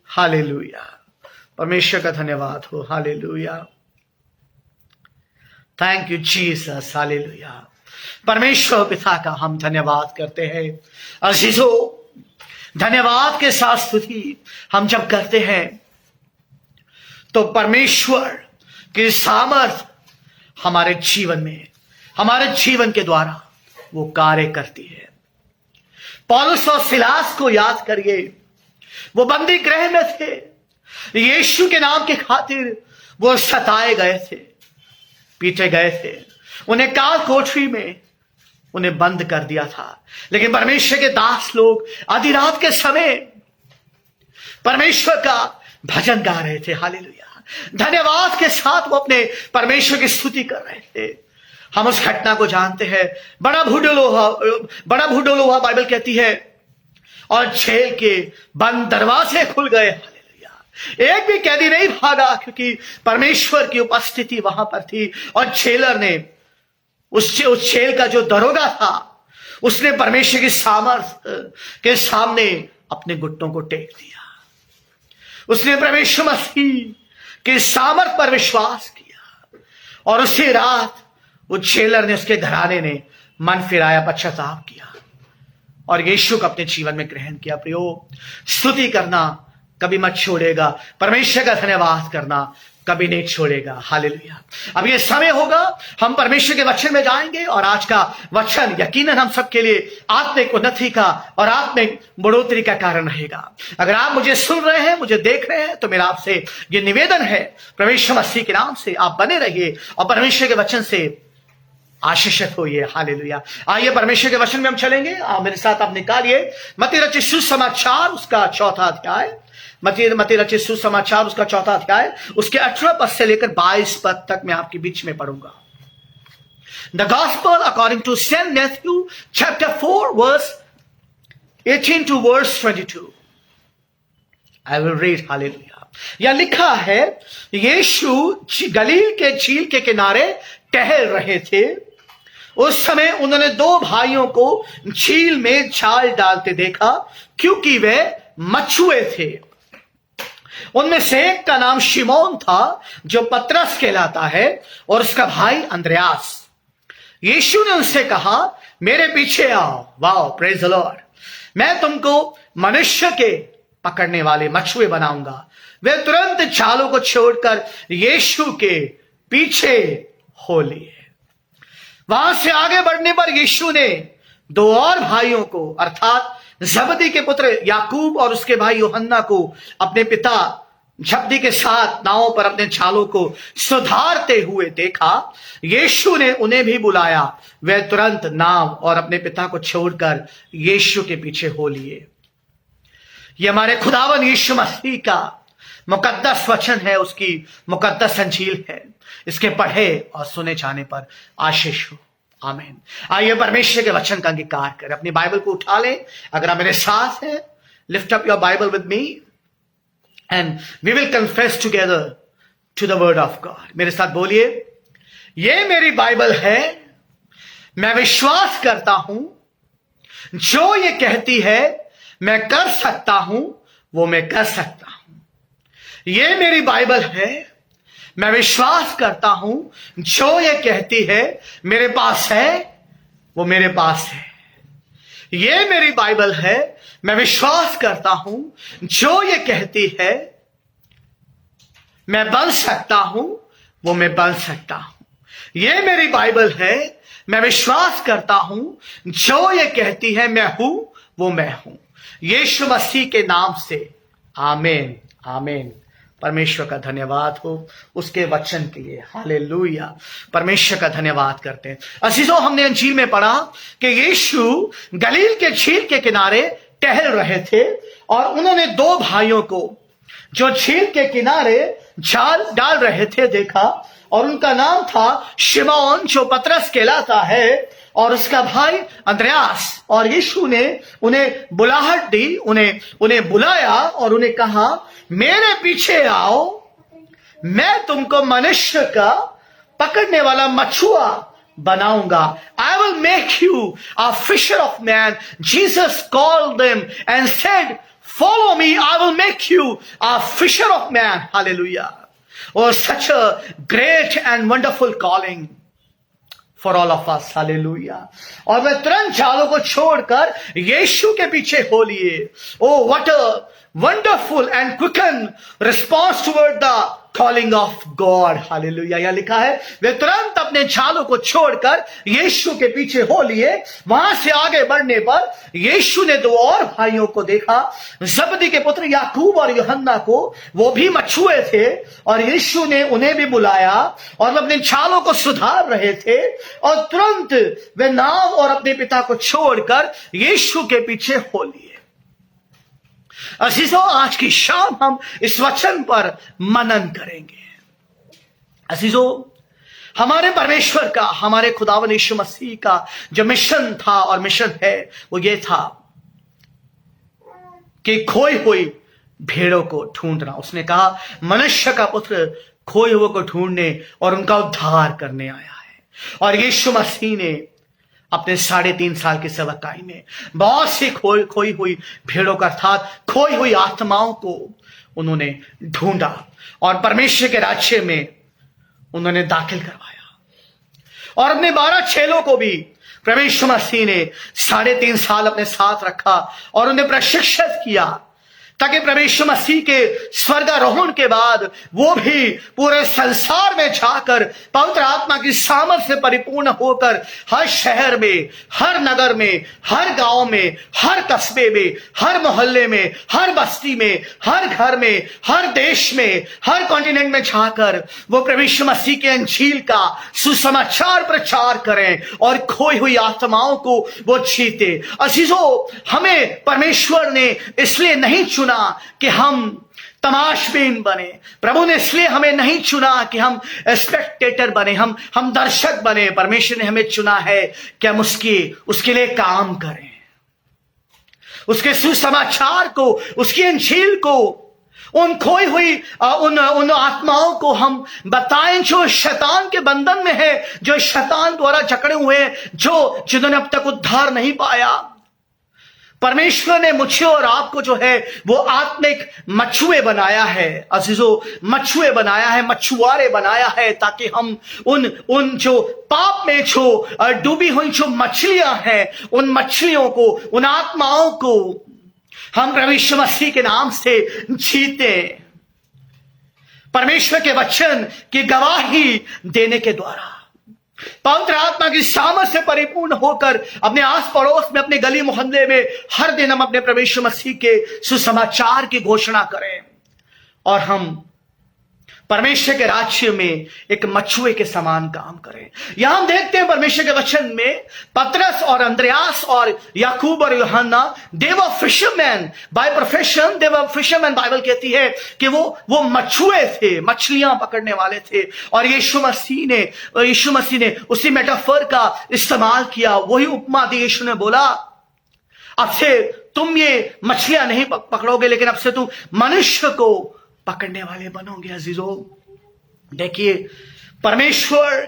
हालेलुया। परमेश्वर का धन्यवाद हो। Hallelujah. Thank you Jesus. Hallelujah. परमेश्वर पिता का हम धन्यवाद करते हैं। अजीजों, धन्यवाद के साथ स्तुति हम जब करते हैं तो परमेश्वर की सामर्थ हमारे जीवन में, हमारे जीवन के द्वारा वो कार्य करती है। पौलुस और सिलास को याद करिए, वो बंदी गृह में थे। यीशु के नाम की खातिर वो सताए गए थे, पीटे गए थे। उन्हें काल कोठरी में उन्हें बंद कर दिया था। लेकिन परमेश्वर के दास लोग आधी रात के समय परमेश्वर का भजन गा रहे थे। हालेलुया। धन्यवाद के साथ वो अपने परमेश्वर की स्तुति कर रहे थे। हम उस घटना को जानते हैं। बड़ा भूडोल हुआ बाइबल कहती है और जेल के बंद दरवाजे खुल गए। हालेलुया। एक भी कैदी नहीं भागा, क्योंकि परमेश्वर की उपस्थिति वहां पर थी। और जेलर ने उस जेल का जो दरोगा था, उसने परमेश्वर की सामर्थ्य के सामने अपने घुटनों को टेक दिया। उसने परमेश्वर मसीह के सामर्थ पर विश्वास किया, और उसी रात उस जेलर ने, उसके घराने ने मन फिराया, पश्चाताप किया और यीशु को अपने जीवन में ग्रहण किया। प्रियो, स्तुति करना कभी मत छोड़ेगा, परमेश्वर का धन्यवाद करना कभी नहीं छोड़ेगा। हालेलुया। अब ये समय होगा, हम परमेश्वर के वचन में जाएंगे, और आज का वचन यकीनन हम सबके लिए आत्मिक उन्नति का और आत्मिक बढ़ोतरी का कारण रहेगा। अगर आप मुझे सुन रहे हैं, मुझे देख रहे हैं, तो मेरा आपसे ये निवेदन है, परमेश्वर मसीह के नाम से आप बने रहिए और परमेश्वर के वचन से आशीषित होइए। हालेलुया। आइए परमेश्वर के वचन में हम चलेंगे। आप मेरे साथ आप निकालिए मत्ती रचित सुसमाचार उसका 4था अध्याय, मत्ती रचित सुसमाचार उसका 4था अध्याय, उसके 18 पद से लेकर 22 पद तक मैं आपके बीच में पढ़ूंगा। The gospel according to saint Matthew chapter 4 verse 18 to verse 22। I will read. Hallelujah. यह लिखा है, यीशु गलील के झील के किनारे टहल रहे थे। उस समय उन्होंने दो भाइयों को झील में जाल डालते देखा, क्योंकि वे मछुए थे। उनमें से एक का नाम शिमोन था, जो पतरस कहलाता है, और उसका भाई अंद्रयास। यीशु ने उनसे कहा, मेरे पीछे आओ। Wow, praise the Lord. मैं तुमको मनुष्य के पकड़ने वाले मछुए बनाऊंगा। वे तुरंत जालों को छोड़कर यीशु के पीछे हो लिए। वहां से आगे बढ़ने पर यीशु ने दो और भाइयों को, अर्थात जबदी के पुत्र याकूब और उसके भाई यूहन्ना को अपने पिता जबदी के साथ नावों पर अपने जालों को सुधारते हुए देखा। यीशु ने उन्हें भी बुलाया। वे तुरंत नाव और अपने पिता को छोड़कर यीशु के पीछे हो लिए। यह हमारे खुदावन यीशु मसीह का मुकद्दस वचन है, उसकी मुकद्दस अंजील है। इसके पढ़े और सुने जाने पर आशीष हो। आमीन। आइए परमेश्वर के वचन का अंगीकार करें। अपनी बाइबल को उठा लें। अगर आप मेरे साथ हैं, lift up your Bible with me and we will confess together to the word of God. मेरे साथ बोलिए, ये मेरी बाइबल है, मैं विश्वास करता हूं जो ये कहती है मैं कर सकता हूं, वो मैं कर सकता हूं। ये मेरी बाइबल है, मैं विश्वास करता हूं जो ये कहती है मेरे पास है, वो मेरे पास है। ये मेरी बाइबल है, मैं विश्वास करता हूं जो ये कहती है मैं बन सकता हूं, वो मैं बन सकता हूं। ये मेरी बाइबल है, मैं विश्वास करता हूं जो ये कहती है मैं हूं, वो मैं हूं। यीशु मसीह के नाम से आमीन। आमीन। परमेश्वर का धन्यवाद हो उसके वचन के लिए। हालेलुया। परमेश्वर का धन्यवाद करते हैं। अजीजों, हमने अंजील में पढ़ा कि यीशु गलील के झील के किनारे टहल रहे थे, और उन्होंने दो भाइयों को जो झील के किनारे जाल डाल रहे थे देखा, और उनका नाम था शिमोन, जो पतरस कहलाता है, और उसका भाई अंद्रयास। और यीशु ने उन्हें बुलाहट दी, उन्हें बुलाया और उन्हें कहा, मेरे पीछे आओ, मैं तुमको मनुष्य का पकड़ने वाला मछुआ बनाऊंगा। I will make you a fisher of man. Jesus called them and said, follow me, I will make you a fisher of man. Hallelujah. Oh, such a great and wonderful calling for all of us. Hallelujah. और वे तुरंत जालों को छोड़कर यीशु के पीछे हो लिए। Oh, what a wonderful and quickened response toward the calling of God. Hallelujah. यह लिखा है, वे तुरंत अपने जालों को छोड़कर यीशु के पीछे हो लिए। वहां से आगे बढ़ने पर यीशु ने दो और भाइयों को देखा, जबदी के पुत्र याकूब और यूहन्ना को। वो भी मछुए थे, और यीशु ने उन्हें भी बुलाया, और वे अपने जालों को सुधार रहे थे, और तुरंत वे नाव और अपने पिता को छोड़कर यीशु के पीछे हो लिए। अजीजों, आज की शाम हम इस वचन पर मनन करेंगे। अजीजों, हमारे परमेश्वर का, हमारे खुदावन यीशु मसीह का जो मिशन था और मिशन है, वो ये था, कि खोई हुई भेड़ों को ढूंढना। उसने कहा मनुष्य का पुत्र खोए हुए को ढूंढने और उनका उद्धार करने आया है। और यीशु मसीह ने अपने 3.5 साल की सेवकाई में बहुत सी खोई हुई भेड़ों का अर्थात खोई हुई आत्माओं को उन्होंने ढूंढा और परमेश्वर के राज्य में उन्होंने दाखिल करवाया। और अपने 12 चेलों को भी परमेश्वर मसीह ने 3.5 साल अपने साथ रखा और उन्हें प्रशिक्षित किया ताकि परमेश्वर मसीह के स्वर्गारोहण के बाद वो भी पूरे संसार में जाकर पवित्र आत्मा की सामर्थ से परिपूर्ण होकर हर शहर में, हर नगर में, हर गांव में, हर कस्बे में, हर मोहल्ले में, हर बस्ती में, हर घर में, हर देश में, हर कॉन्टिनेंट में जाकर वो परमेश्वर मसीह के अंजील का सुसमाचार प्रचार करें और खोई हुई आत्माओं को वो जीते। अजीजों, हमें परमेश्वर ने इसलिए नहीं चुना कि हम तमाशबीन बने। प्रभु ने इसलिए हमें नहीं चुना कि हम स्पेक्टेटर बने, हम दर्शक बने। परमेश्वर ने हमें चुना है कि हम उसके लिए काम करें, उसके सुसमाचार को, उसकी अंजील को, उन खोई हुई उन आत्माओं को हम बताएं जो शैतान के बंधन में है, जो शैतान द्वारा जकड़े हुए हैं, जिन्होंने अब तक उद्धार नहीं पाया। परमेश्वर ने मुझे और आपको जो है वो आत्मिक मछुए बनाया है। अजीजों, मछुए बनाया है, मछुआरे बनाया है, ताकि हम उन जो पाप में जो डूबी हुई जो मछलियां हैं, उन मछलियों को, उन आत्माओं को हम परमेश्वर मसीह के नाम से जीते, परमेश्वर के वचन की गवाही देने के द्वारा, पवित्र आत्मा की सामर्थ से परिपूर्ण होकर अपने आस पड़ोस में, अपने गली मोहल्ले में हर दिन हम अपने परमेश्वर मसीह के सुसमाचार की घोषणा करें और हम परमेश्वर के राज्य में एक मछुए के समान काम करें। यहां हम देखते हैं परमेश्वर के वचन में पतरस और अंद्रयास और याकूब और यूहन्ना, they were fishermen by profession, they were fishermen. Bible कहती है कि वो मछुए थे, मछलियां पकड़ने वाले थे। और यीशु मसीह ने उसी मेटाफर का इस्तेमाल किया, वही उपमा दी। यीशु ने बोला अब से तुम ये मछलियां नहीं पकड़ोगे, लेकिन अब से तुम मनुष्य को पकड़ने वाले बनोगे। अजीजों, देखिए, परमेश्वर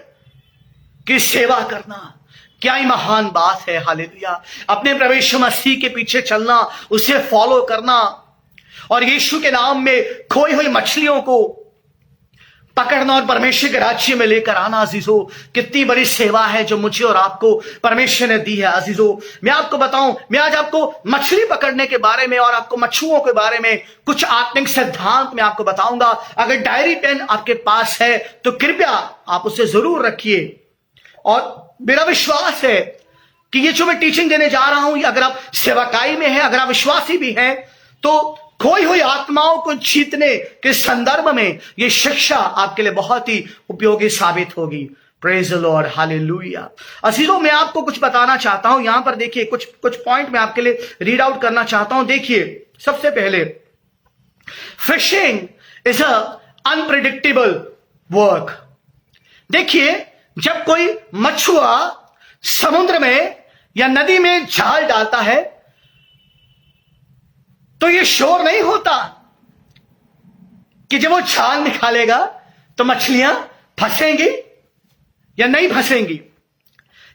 की सेवा करना क्या ही महान बात है। हालेलुया। अपने परमेश्वर मसीह के पीछे चलना, उसे फॉलो करना और यीशु के नाम में खोई हुई मछलियों को पकड़ना और परमेश्वर के राज्य में लेकर आना। अजीजों, कितनी बड़ी सेवा है जो मुझे और आपको परमेश्वर ने दी है। अजीजों, मैं आपको बताऊं, मैं आज आपको मछली पकड़ने के बारे में और आपको मछुओं के बारे में कुछ आत्मिक सिद्धांत मैं आपको बताऊंगा। अगर डायरी पेन आपके पास है तो कृपया आप उसे जरूर रखिए। और मेरा विश्वास है कि ये जो मैं टीचिंग देने जा रहा हूं, अगर आप सेवकाई में हैं, अगर आप विश्वासी भी हैं, तो खोई हुई आत्माओं को जीतने के संदर्भ में यह शिक्षा आपके लिए बहुत ही उपयोगी साबित होगी। Praise the Lord, hallelujah. अजीजों, मैं आपको कुछ बताना चाहता हूं। यहां पर देखिए, कुछ पॉइंट मैं आपके लिए रीड आउट करना चाहता हूं। देखिए, सबसे पहले, fishing is a unpredictable work. देखिए, जब कोई मछुआ समुद्र में या नदी में जाल डालता है तो ये श्योर नहीं होता कि जब वो जाल निकालेगा तो मछलियां फंसेंगी या नहीं फंसेंगी।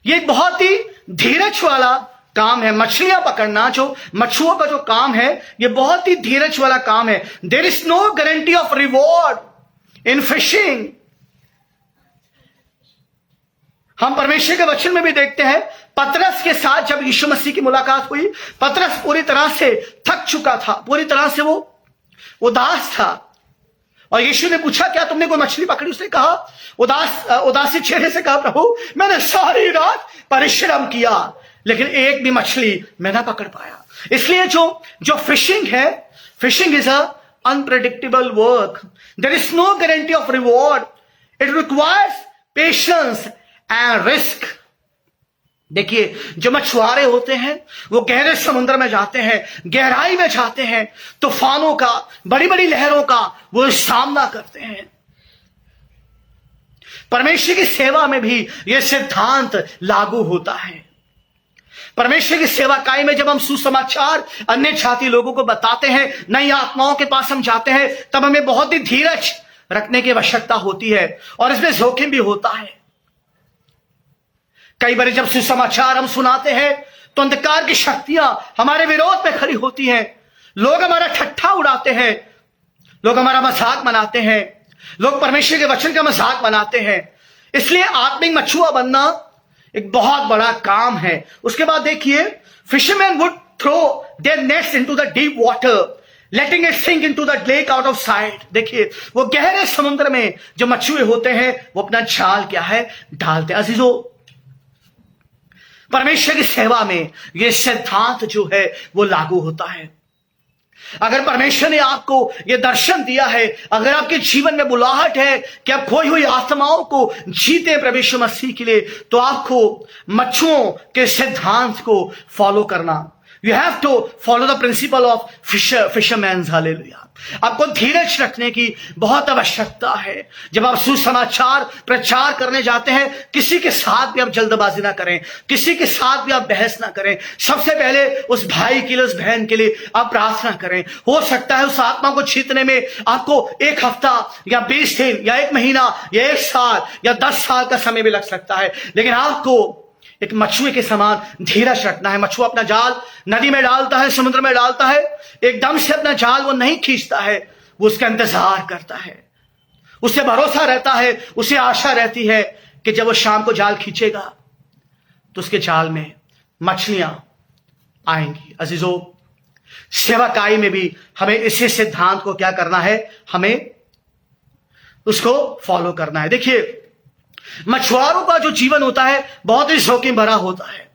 ये बहुत ही धीरज वाला काम है। मछलियां पकड़ना, जो मछुओं का जो काम है, ये बहुत ही धीरज वाला काम है। There is no guarantee of reward in fishing. हम परमेश्वर के वचन में भी देखते हैं, पतरस के साथ जब यीशु मसीह की मुलाकात हुई, पतरस पूरी तरह से थक चुका था, पूरी तरह से वो उदास था। और यीशु ने पूछा, क्या तुमने कोई मछली पकड़ी? उसने कहा, उदासी चेहरे से कहा, प्रभु मैंने सारी रात परिश्रम किया लेकिन एक भी मछली मैं ना पकड़ पाया। इसलिए जो फिशिंग है, fishing is a unpredictable work. There is no guarantee of reward. It requires patience and risk. देखिए, जो मछुआरे होते हैं वो गहरे समुद्र में जाते हैं, गहराई में जाते हैं, तूफानों का, बड़ी बड़ी लहरों का वो सामना करते हैं। परमेश्वर की सेवा में भी यह सिद्धांत लागू होता है। परमेश्वर की सेवाकाई में जब हम सुसमाचार अन्य जाति लोगों को बताते हैं, नई आत्माओं के पास हम जाते हैं, तब हमें बहुत ही धीरज रखने की आवश्यकता होती है और इसमें जोखिम भी होता है। कई बार जब सुसमाचार हम सुनाते हैं तो अंधकार की शक्तियां हमारे विरोध में खड़ी होती हैं। लोग हमारा ठट्ठा उड़ाते हैं, लोग हमारा मजाक बनाते हैं, लोग परमेश्वर के वचन का मजाक बनाते हैं। इसलिए आत्मिक मछुआ बनना एक बहुत बड़ा काम है। उसके बाद देखिए, fisherman would throw their nets into the deep water, letting it sink into the lake out of sight. देखिए, वो गहरे समुद्र में जो मछुए होते हैं वो अपना जाल क्या है, डालते हैं। अजीजों, परमेश्वर की सेवा में ये सिद्धांत जो है वो लागू होता है। अगर परमेश्वर ने आपको यह दर्शन दिया है, अगर आपके जीवन में बुलाहट है कि आप खोई हुई आत्माओं को जीते प्रभु यीशु मसीह के लिए, तो आपको मच्छुओं के सिद्धांत को फॉलो करना, you have to follow the principle of fishermen's. Hallelujah. आपको धीरज रखने की बहुत आवश्यकता है। जब आप सुसमाचार प्रचार करने जाते हैं, किसी के साथ भी आप जल्दबाजी ना करें, किसी के साथ भी आप बहस ना करें। सबसे पहले उस भाई के लिए, उस बहन के लिए आप प्रार्थना करें। हो सकता है उस आत्मा को जीतने में आपको 1 हफ्ता या 20 दिन या 1 महीना या 1 साल या 10 साल का समय भी लग सकता है, लेकिन आपको एक मछुए के समान धीरज रखना है। मछुआ अपना जाल नदी में डालता है, समुद्र में डालता है, एकदम से अपना जाल वो नहीं खींचता है, वो उसका इंतजार करता है, उसे भरोसा रहता है, उसे आशा रहती है कि जब वो शाम को जाल खींचेगा तो उसके जाल में मछलियां आएंगी। अजीजों, सेवाकाई में भी हमें इसी सिद्धांत को क्या करना है, हमें उसको फॉलो करना है। देखिए, मछुआरों का जो जीवन होता है बहुत ही जोखिम भरा होता है।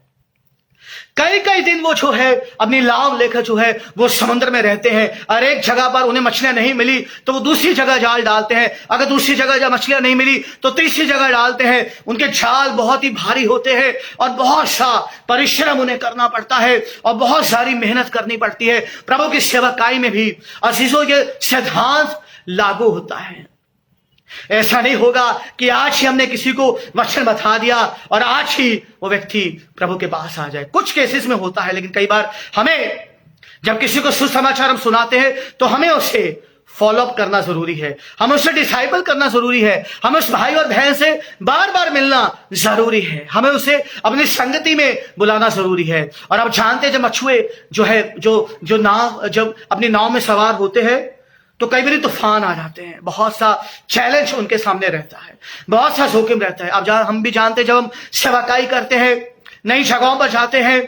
कई कई दिन वो जो है अपनी नाव लेकर जो है वो समुद्र में रहते हैं, और एक जगह पर उन्हें मछलियां नहीं मिली तो वो दूसरी जगह जाल डालते हैं, अगर दूसरी जगह जब मछलियां नहीं मिली तो तीसरी जगह डालते हैं। उनके जाल बहुत ही भारी होते हैं और बहुत सा परिश्रम उन्हें करना पड़ता है और बहुत सारी मेहनत करनी पड़ती है। प्रभु की सेवकाई में भी अजीजों ये सिद्धांत लागू होता है। ऐसा नहीं होगा कि आज ही हमने किसी को वचन बता दिया और आज ही वो व्यक्ति प्रभु के पास आ जाए। कुछ केसेस में होता है, लेकिन कई बार हमें जब किसी को सुसमाचार हम सुनाते हैं तो हमें उसे फॉलोअप करना जरूरी है, हमें उसे डिसाइपल करना जरूरी है, हमें उस भाई और बहन से बार बार मिलना जरूरी है, हमें उसे अपनी संगति में बुलाना जरूरी है। और आप जानते हैं जब मछुए जो है जो नाव जब अपनी नाव में सवार होते हैं तो कई बार तूफान आ जाते हैं, बहुत सा चैलेंज उनके सामने रहता है, बहुत सा जोखिम रहता है। अब हम भी जानते हैं जब हम सेवाकाई करते हैं, नई जगहों पर जाते हैं,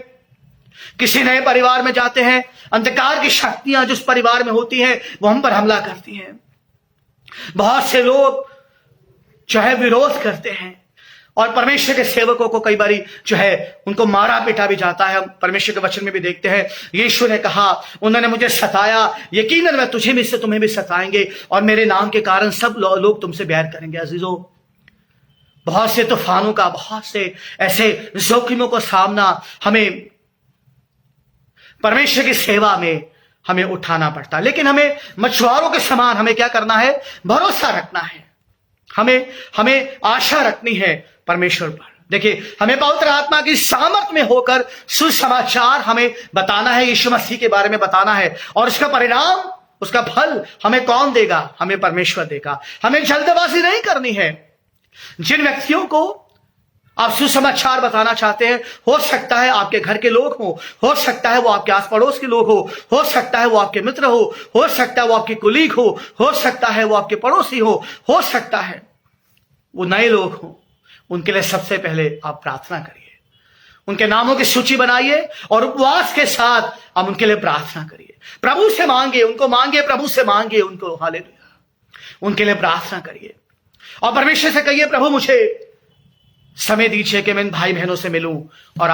किसी नए परिवार में जाते हैं, अंधकार की शक्तियां जो उस परिवार में होती हैं वो हम पर हमला करती हैं। बहुत से लोग जो है विरोध करते हैं और परमेश्वर के सेवकों को कई बारी जो है उनको मारा पीटा भी जाता है। हम परमेश्वर के वचन में भी देखते हैं, यीशु ने कहा, उन्होंने मुझे सताया, यकीनन मैं तुझे में से तुम्हें भी सताएंगे और मेरे नाम के कारण सब लोग तुमसे बैर करेंगे। अजीजों, बहुत से तूफानों का, बहुत से ऐसे जोखिमों का सामना हमें परमेश्वर की सेवा में हमें उठाना पड़ता है, लेकिन हमें मछुआरों के समान हमें क्या करना है, भरोसा रखना है, हमें आशा रखनी है परमेश्वर पर। देखिए, हमें पवित्र आत्मा की सामर्थ में होकर सुसमाचार हमें बताना है, यीशु मसीह के बारे में बताना है, और उसका परिणाम, उसका फल हमें कौन देगा, हमें परमेश्वर देगा। हमें जल्दबाजी नहीं करनी है। जिन व्यक्तियों को आप सुसमाचार बताना चाहते हैं, हो सकता है आपके घर के लोग हो सकता है वो आपके आस पड़ोस के लोग हो सकता है वो आपके मित्र हो सकता है वो आपके कुलीग हो सकता है वो आपके पड़ोसी हो सकता है वो नए लोग हो। उनके लिए सबसे पहले आप प्रार्थना करिए, उनके नामों की सूची बनाइए और उपवास के साथ आप उनके लिए प्रार्थना करिए, प्रभु से मांगिए, उनको मांगिए, प्रभु से मांगिए उनको। हालेलुया। उनके लिए प्रार्थना करिए और परमेश्वर से कहिए, प्रभु मुझे समय दीजिए कि मैं इन भाई बहनों से मिलूं और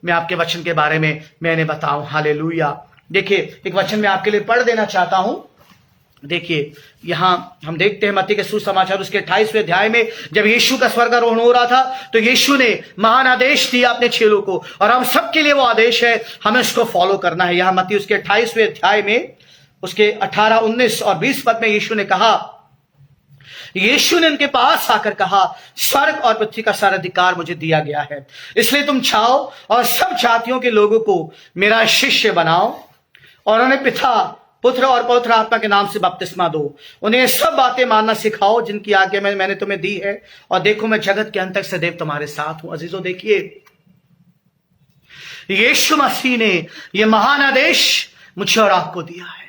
मैं आपके वचन के बारे में मैंने बताऊं। हालेलुया। देखिए, एक वचन मैं आपके लिए पढ़ देना चाहता हूं। देखिए, यहां हम देखते हैं मत्ती के सुसमाचार उसके 28वें अध्याय में, जब यीशु का स्वर्गारोहण हो रहा था तो यीशु ने महान आदेश दिया अपने चेलों को, और हम सबके लिए वो आदेश है, हमें उसको फॉलो करना है। यहां मत्ती उसके 28वें अध्याय में उसके 18, 19 और 20 पद में यीशु ने कहा, यीशु ने उनके पास आकर कहा, स्वर्ग और पृथ्वी का सारा अधिकार मुझे दिया गया है, इसलिए तुम जाओ और सब जातियों के लोगों को मेरा शिष्य बनाओ और उन्हें पिता, पुत्र और पवित्र आत्मा के नाम से बपतिस्मा दो। उन्हें सब बातें मानना सिखाओ जिनकी आज्ञा मैंने तुम्हें दी है, और देखो मैं जगत के अंत तक सदैव तुम्हारे साथ हूं। अजीजों, देखिए यीशु मसीह ने यह महान आदेश मुझे और आपको दिया है।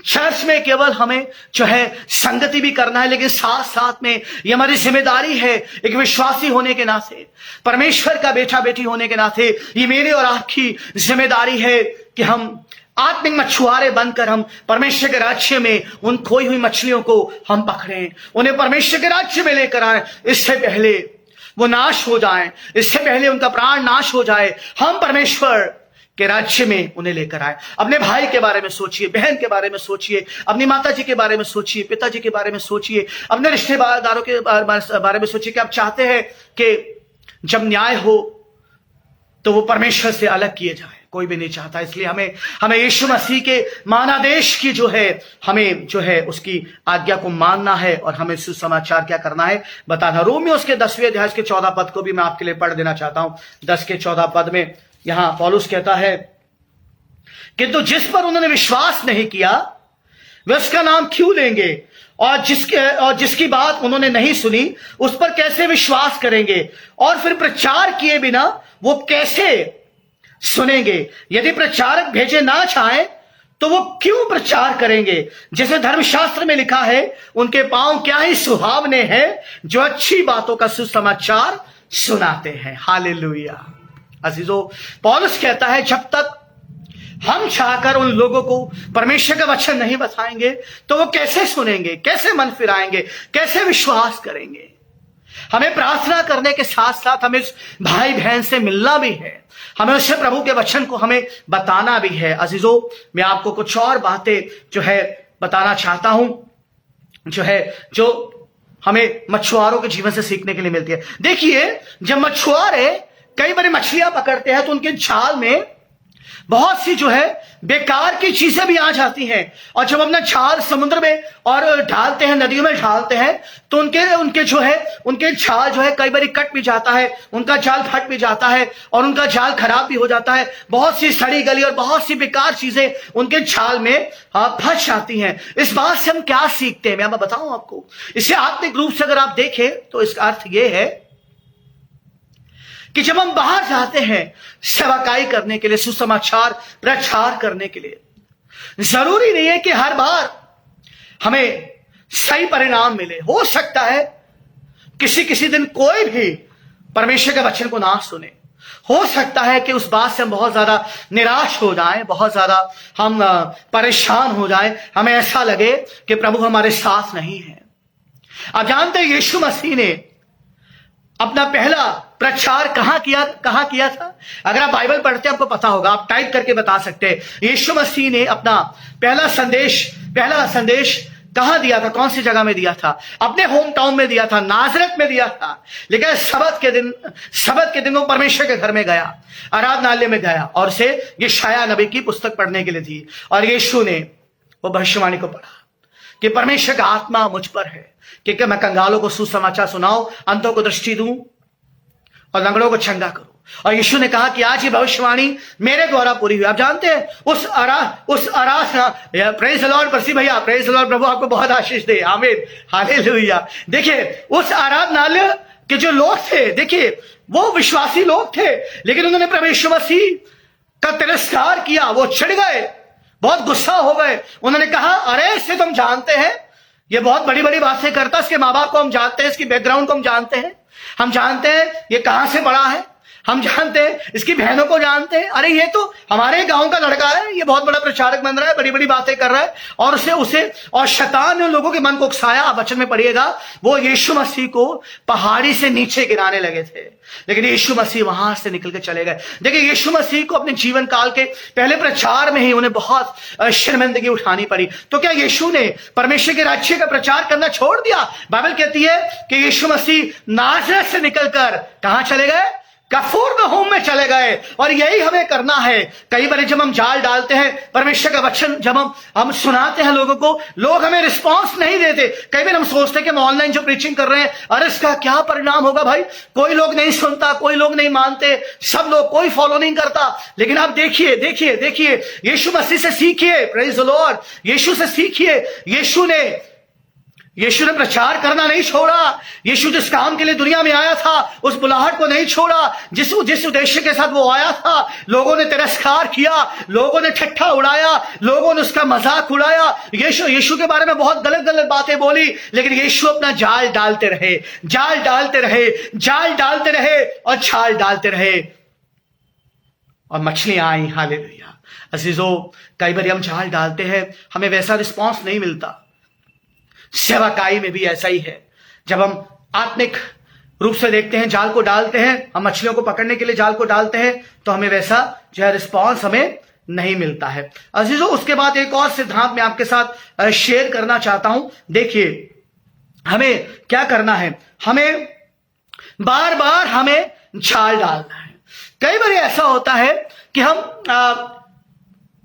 चर्च में केवल हमें जो है संगति भी करना है, लेकिन साथ साथ में यह हमारी जिम्मेदारी है एक विश्वासी होने के नाते, परमेश्वर का बेटा बेटी होने के नाते ये मेरी और आपकी जिम्मेदारी है कि हम आत्मिक मछुआरे बनकर हम परमेश्वर के राज्य में उन खोई हुई मछलियों को हम पकड़ें, उन्हें परमेश्वर के राज्य में लेकर आए। इससे पहले वो नाश हो जाएं, इससे पहले उनका प्राण नाश हो जाए, हम परमेश्वर के राज्य में उन्हें लेकर आए। अपने भाई के बारे में सोचिए, बहन के बारे में सोचिए, अपनी माता जी के बारे में सोचिए, पिताजी के बारे में सोचिए, अपने रिश्तेदारों के बारे में सोचिए कि आप चाहते हैं कि जब न्याय हो तो वो परमेश्वर से अलग किए जाए। कोई भी नहीं चाहता। इसलिए हमें यीशु मसीह के मानादेश की जो है, हमें जो है उसकी आज्ञा को मानना है और हमें सुसमाचार क्या करना है बताना। रोमियो उसके 10वें अध्याय के 14 पद को भी मैं आपके लिए पढ़ देना चाहता हूं। 10 के 14 पद में यहां पौलुस कहता है, किंतु जिस पर उन्होंने विश्वास नहीं किया वे उसका नाम क्यों लेंगे, और जिसकी बात उन्होंने नहीं सुनी उस पर कैसे विश्वास करेंगे, और फिर प्रचार किए बिना वो कैसे सुनेंगे। यदि प्रचारक भेजे ना चाहे तो वो क्यों प्रचार करेंगे। जैसे धर्मशास्त्र में लिखा है, उनके पांव क्या ही सुहावने हैं जो अच्छी बातों का सुसमाचार सुनाते हैं। हालेलुया। अजीजों, पौलुस कहता है जब तक हम चाहकर उन लोगों को परमेश्वर का वचन नहीं बताएंगे तो वो कैसे सुनेंगे, कैसे मन फिराएंगे, कैसे विश्वास करेंगे। हमें प्रार्थना करने के साथ साथ हमें भाई बहन से मिलना भी है, हमें उससे प्रभु के वचन को हमें बताना भी है। अजीजों, मैं आपको कुछ और बातें जो है बताना चाहता हूं, जो हमें मछुआरों के जीवन से सीखने के लिए मिलती है। देखिए, जब मछुआरे कई बार मछलियां पकड़ते हैं तो उनके जाल में बहुत सी जो है बेकार की चीजें भी आ जाती हैं, और जब अपना जाल समुद्र में और ढालते हैं, नदियों में ढालते हैं, तो उनके जो है उनके जाल जो है कई बार कट भी जाता है, उनका जाल फट भी जाता है और उनका जाल खराब भी हो जाता है। बहुत सी सड़ी गली और बहुत सी बेकार चीजें उनके जाल में फंस जाती हैं। इस बात से हम क्या सीखते हैं, मैं बताऊं आपको। इसे आत्मिक रूप से अगर आप देखें तो इसका अर्थ यह है कि जब हम बाहर जाते हैं सेवकाई करने के लिए, सुसमाचार प्रचार करने के लिए, जरूरी नहीं है कि हर बार हमें सही परिणाम मिले। हो सकता है किसी दिन कोई भी परमेश्वर के वचन को ना सुने। हो सकता है कि उस बात से हम बहुत ज्यादा निराश हो जाएं, बहुत ज्यादा हम परेशान हो जाएं, हमें ऐसा लगे कि प्रभु हमारे साथ नहीं है। आप जानते हैं यीशु मसीह ने अपना पहला प्रचार कहां किया था? अगर आप बाइबल पढ़ते हैं आपको पता होगा, आप टाइप करके बता सकते हैं। यीशु मसीह ने अपना पहला संदेश कहां दिया था? कौन सी जगह में दिया था? अपने होम टाउन में दिया था, नाजरत में दिया था। लेकिन सबत के दिन वो परमेश्वर के घर में गया, आराधनालय में गया, और उसे यशायाह नबी की पुस्तक पढ़ने के लिए थी। और यीशु ने वो भविष्यवाणी को पढ़ा कि परमेश्वर का आत्मा मुझ पर है कि मैं कंगालों को सुसमाचार सुनाऊं, अंधों को दृष्टि दूं और लंगड़ों को चंगा करूं। और यीशु ने कहा कि आज ये भविष्यवाणी मेरे द्वारा पूरी हुई। आप जानते हैं प्रेज द लॉर्ड परसी भैया, प्रेज द लॉर्ड, प्रभु आपको बहुत आशीष दे, आमीन, हालेलुया। देखिए, उस आराधनालय के जो लोग थे, देखिए वो विश्वासी लोग थे, लेकिन उन्होंने परमेश्वर मसीह का तिरस्कार किया। वो चिढ़ गए, बहुत गुस्सा हो गए। उन्होंने कहा, अरे इससे तुम जानते हैं ये बहुत बड़ी बड़ी बातें करता, इसके माँ बाप को हम जानते हैं, इसकी बैकग्राउंड को हम जानते हैं, हम जानते हैं ये कहां से बड़ा है, हम जानते हैं इसकी बहनों को जानते हैं। अरे ये तो हमारे गांव का लड़का है, ये बहुत बड़ा प्रचारक बन रहा है, बड़ी बड़ी बातें कर रहा है। और उसे और शैतान ने लोगों के मन को उकसाया। आप वचन में पढ़िएगा, वो यीशु मसीह को पहाड़ी से नीचे गिराने लगे थे, लेकिन यीशु मसीह वहां से निकल के चले गए। देखिए, यीशु मसीह को अपने जीवन काल के पहले प्रचार में ही उन्हें बहुत शर्मिंदगी उठानी पड़ी। तो क्या यीशु ने परमेश्वर के राज्य का प्रचार करना छोड़ दिया? बाइबल कहती है कि यीशु मसीह नासरत से निकलकर कहां चले गए? कफरनहूम में चले गए। और यही हमें करना है। कई बार जब हम जाल डालते हैं, परमेश्वर का वचन जब हम सुनाते हैं लोगों को, लोग हमें रिस्पांस नहीं देते। कई बार हम सोचते हैं कि हम ऑनलाइन जो प्रीचिंग कर रहे हैं, अरे इसका क्या परिणाम होगा भाई, कोई लोग नहीं सुनता, कोई लोग नहीं मानते, सब लोग, कोई फॉलो नहीं करता। लेकिन आप देखिए देखिए देखिए, यीशु मसीह से सीखिए, प्रेज द लॉर्ड, यीशु से सीखिए। यीशु ने प्रचार करना नहीं छोड़ा। यीशु जिस काम के लिए दुनिया में आया था, उस बुलाहट को नहीं छोड़ा। जिस उद्देश्य के साथ वो आया था, लोगों ने तिरस्कार किया, लोगों ने ठट्ठा उड़ाया, लोगों ने उसका मजाक उड़ाया, यीशु के बारे में बहुत गलत गलत बातें बोली। लेकिन यीशु अपना जाल डालते रहे, जाल डालते रहे, जाल डालते रहे और छाल डालते रहे, और मछलियां आई। हालेलुया। अजीजों, कई बार हम जाल डालते हैं, हमें वैसा रिस्पॉन्स नहीं मिलता। सेवकाई में भी ऐसा ही है। जब हम आत्मिक रूप से देखते हैं, जाल को डालते हैं, हम मछलियों को पकड़ने के लिए जाल को डालते हैं, तो हमें वैसा जो है रिस्पॉन्स हमें नहीं मिलता है। अजीजों, उसके बाद एक और सिद्धांत मैं आपके साथ शेयर करना चाहता हूं। देखिए, हमें क्या करना है, हमें बार बार हमें जाल डालना है। कई बार ऐसा होता है कि हम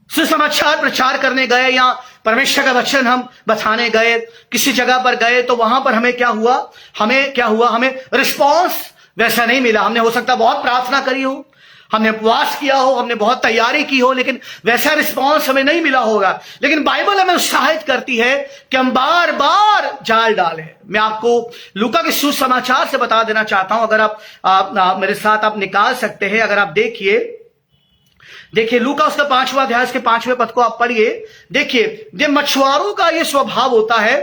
सुसमाचार प्रचार करने गए या परमेश्वर का वचन हम बताने गए, किसी जगह पर गए, तो वहां पर हमें क्या हुआ, हमें रिस्पांस वैसा नहीं मिला। हमने हो सकता बहुत प्रार्थना करी हो, हमने उपवास किया हो, हमने बहुत तैयारी की हो, लेकिन वैसा रिस्पांस हमें नहीं मिला होगा। लेकिन बाइबल हमें उत्साहित करती है कि हम बार बार जाल डालें। मैं आपको लूका के सुसमाचार से बता देना चाहता हूं, अगर आप मेरे साथ आप निकाल सकते हैं। अगर आप देखिए लूका उसका 5वां अध्याय, इसके 5वें पद को आप पढ़िए। देखिए, ये मछुआरों का ये स्वभाव होता है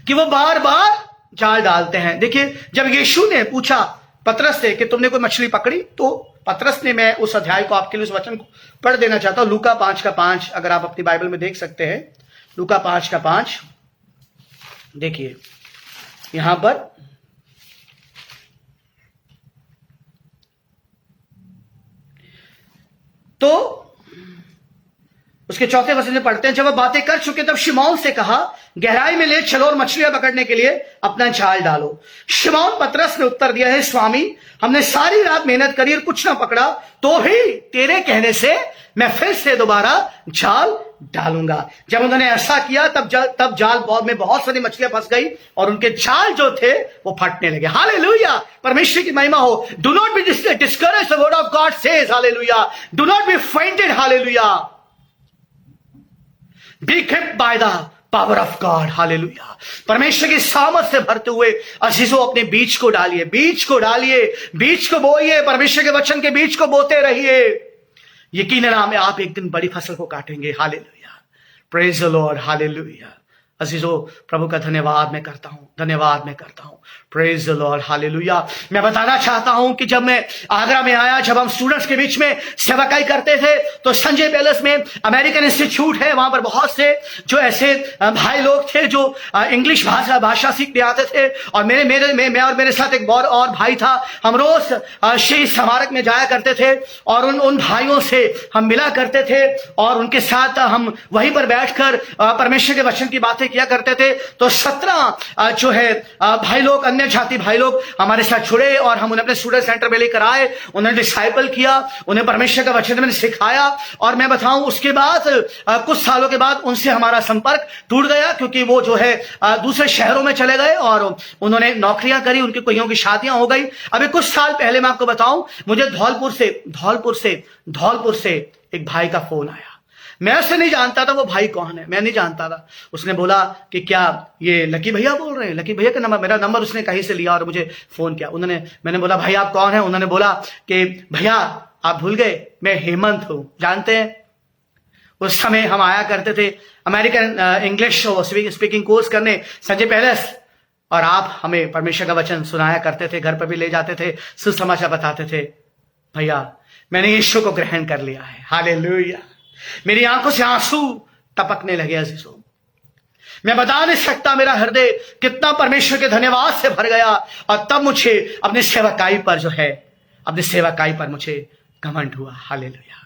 कि वो बार बार जाल डालते हैं। देखिए, जब यीशु ने पूछा पतरस से कि तुमने कोई मछली पकड़ी, तो पतरस ने, मैं उस अध्याय को आपके लिए, उस वचन को पढ़ देना चाहता हूं, लूका 5:5, अगर आप अपनी बाइबल में देख सकते हैं, लूका 5:5। देखिए यहां पर तो उसके 4 वचन में पढ़ते हैं, जब वह बातें कर चुके तब शिमौन से कहा, गहराई में ले चलो और मछलियां पकड़ने के लिए अपना जाल डालो। शिमौन पतरस ने उत्तर दिया, है स्वामी, हमने सारी रात मेहनत करी और कुछ ना पकड़ा, तो भी तेरे कहने से मैं फिर से दोबारा जाल डालूंगा। जब उन्होंने ऐसा किया तब जाल में बहुत सारी मछलियां फंस गई और उनके जाल जो थे वो फटने लगे। हालेलुया, परमेश्वर की महिमा हो। Do not be discouraged, the word of God says, hallelujah, do not be fainted, hallelujah, be kept by the power of God, hallelujah. परमेश्वर की सामर्थ से भरते हुए अजीजों अपने बीज को डालिए, बीज को डालिए, बीज को बोइए, परमेश्वर के वचन के बीज को बोते रहिए। यकीनन आप एक दिन बड़ी फसल को काटेंगे। Hallelujah, praise the Lord, hallelujah. अजीजों, प्रभु का धन्यवाद मैं करता हूं, धन्यवाद मैं करता हूं, प्रेज द लॉर्ड, हालेलुया। मैं बताना चाहता हूं कि जब मैं आगरा में आया, जब हम स्टूडेंट्स के बीच में सेवकाई करते थे, तो संजय पैलेस में अमेरिकन इंस्टीट्यूट है, वहां पर बहुत से जो ऐसे भाई लोग थे जो इंग्लिश भाषा सीखने आते थे। और मैं और मेरे साथ एक और भाई था। हम रोज शहीद स्मारक में जाया करते थे और उन भाइयों से हम मिला करते थे और उनके साथ हम वहीं पर बैठकर परमेश्वर के वचन की बातें किया करते थे। तो 17 जो है भाई लोग, अन्य जाति भाई लोग हमारे साथ जुड़े और हम उन्हें अपने स्टूडेंट सेंटर में लेकर आए, उन्हें डिसाइपल किया, उन्हें परमेश्वर का वचन मैंने सिखाया। और मैं बताऊं, उसके बाद कुछ सालों के बाद उनसे हमारा संपर्क टूट गया, क्योंकि वो जो है दूसरे शहरों में चले गए और उन्होंने नौकरियां करी, उनकी कईयों की शादियां हो गई। अभी कुछ साल पहले मैं आपको बताऊं, मुझे धौलपुर से एक भाई का फोन आया। मैं उससे नहीं जानता था वो भाई कौन है, मैं नहीं जानता था। उसने बोला कि क्या ये लकी भैया बोल रहे हैं? लकी भैया का नंबर, मेरा नंबर उसने कहीं से लिया और मुझे फोन किया। मैंने बोला भाई आप कौन है? उन्होंने बोला कि भैया आप भूल गए, मैं हेमंत हूं, जानते हैं? उस समय हम आया करते थे अमेरिकन इंग्लिश स्पीकिंग कोर्स करने संजय पैलेस, और आप हमें परमेश्वर का वचन सुनाया करते थे, घर पर भी ले जाते थे, सुसमाचार बताते थे। भैया मैंने यीशु को ग्रहण कर लिया है, हालेलुया। मेरी आंखों से आंसू टपकने लगे अजीजों। मैं बता नहीं सकता मेरा हृदय कितना परमेश्वर के धन्यवाद से भर गया। और तब मुझे अपनी सेवकाई पर मुझे घमंड हुआ। हालेलुया,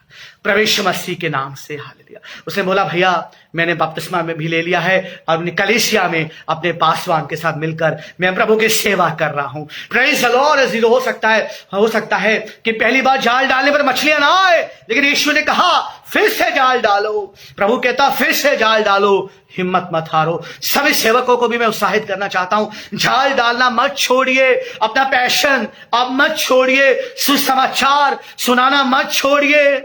प्रवेश मसीह के नाम से। हालेलुया। उसने बोला भैया मैंने बपतिस्मा में भी ले लिया है और अपनी कलीसिया में अपने पासवान के साथ मिलकर मैं प्रभु की सेवा कर रहा हूं। Praise the Lord. हो सकता है कि पहली बार जाल डालने पर मछलियां ना आए, लेकिन यीशु ने कहा फिर से जाल डालो। प्रभु कहता फिर से जाल डालो, हिम्मत मत हारो। सभी सेवकों को भी मैं उत्साहित करना चाहता हूं, जाल डालना मत छोड़िए, अपना पैशन अब मत छोड़िए, सुसमाचार सुनाना मत छोड़िए।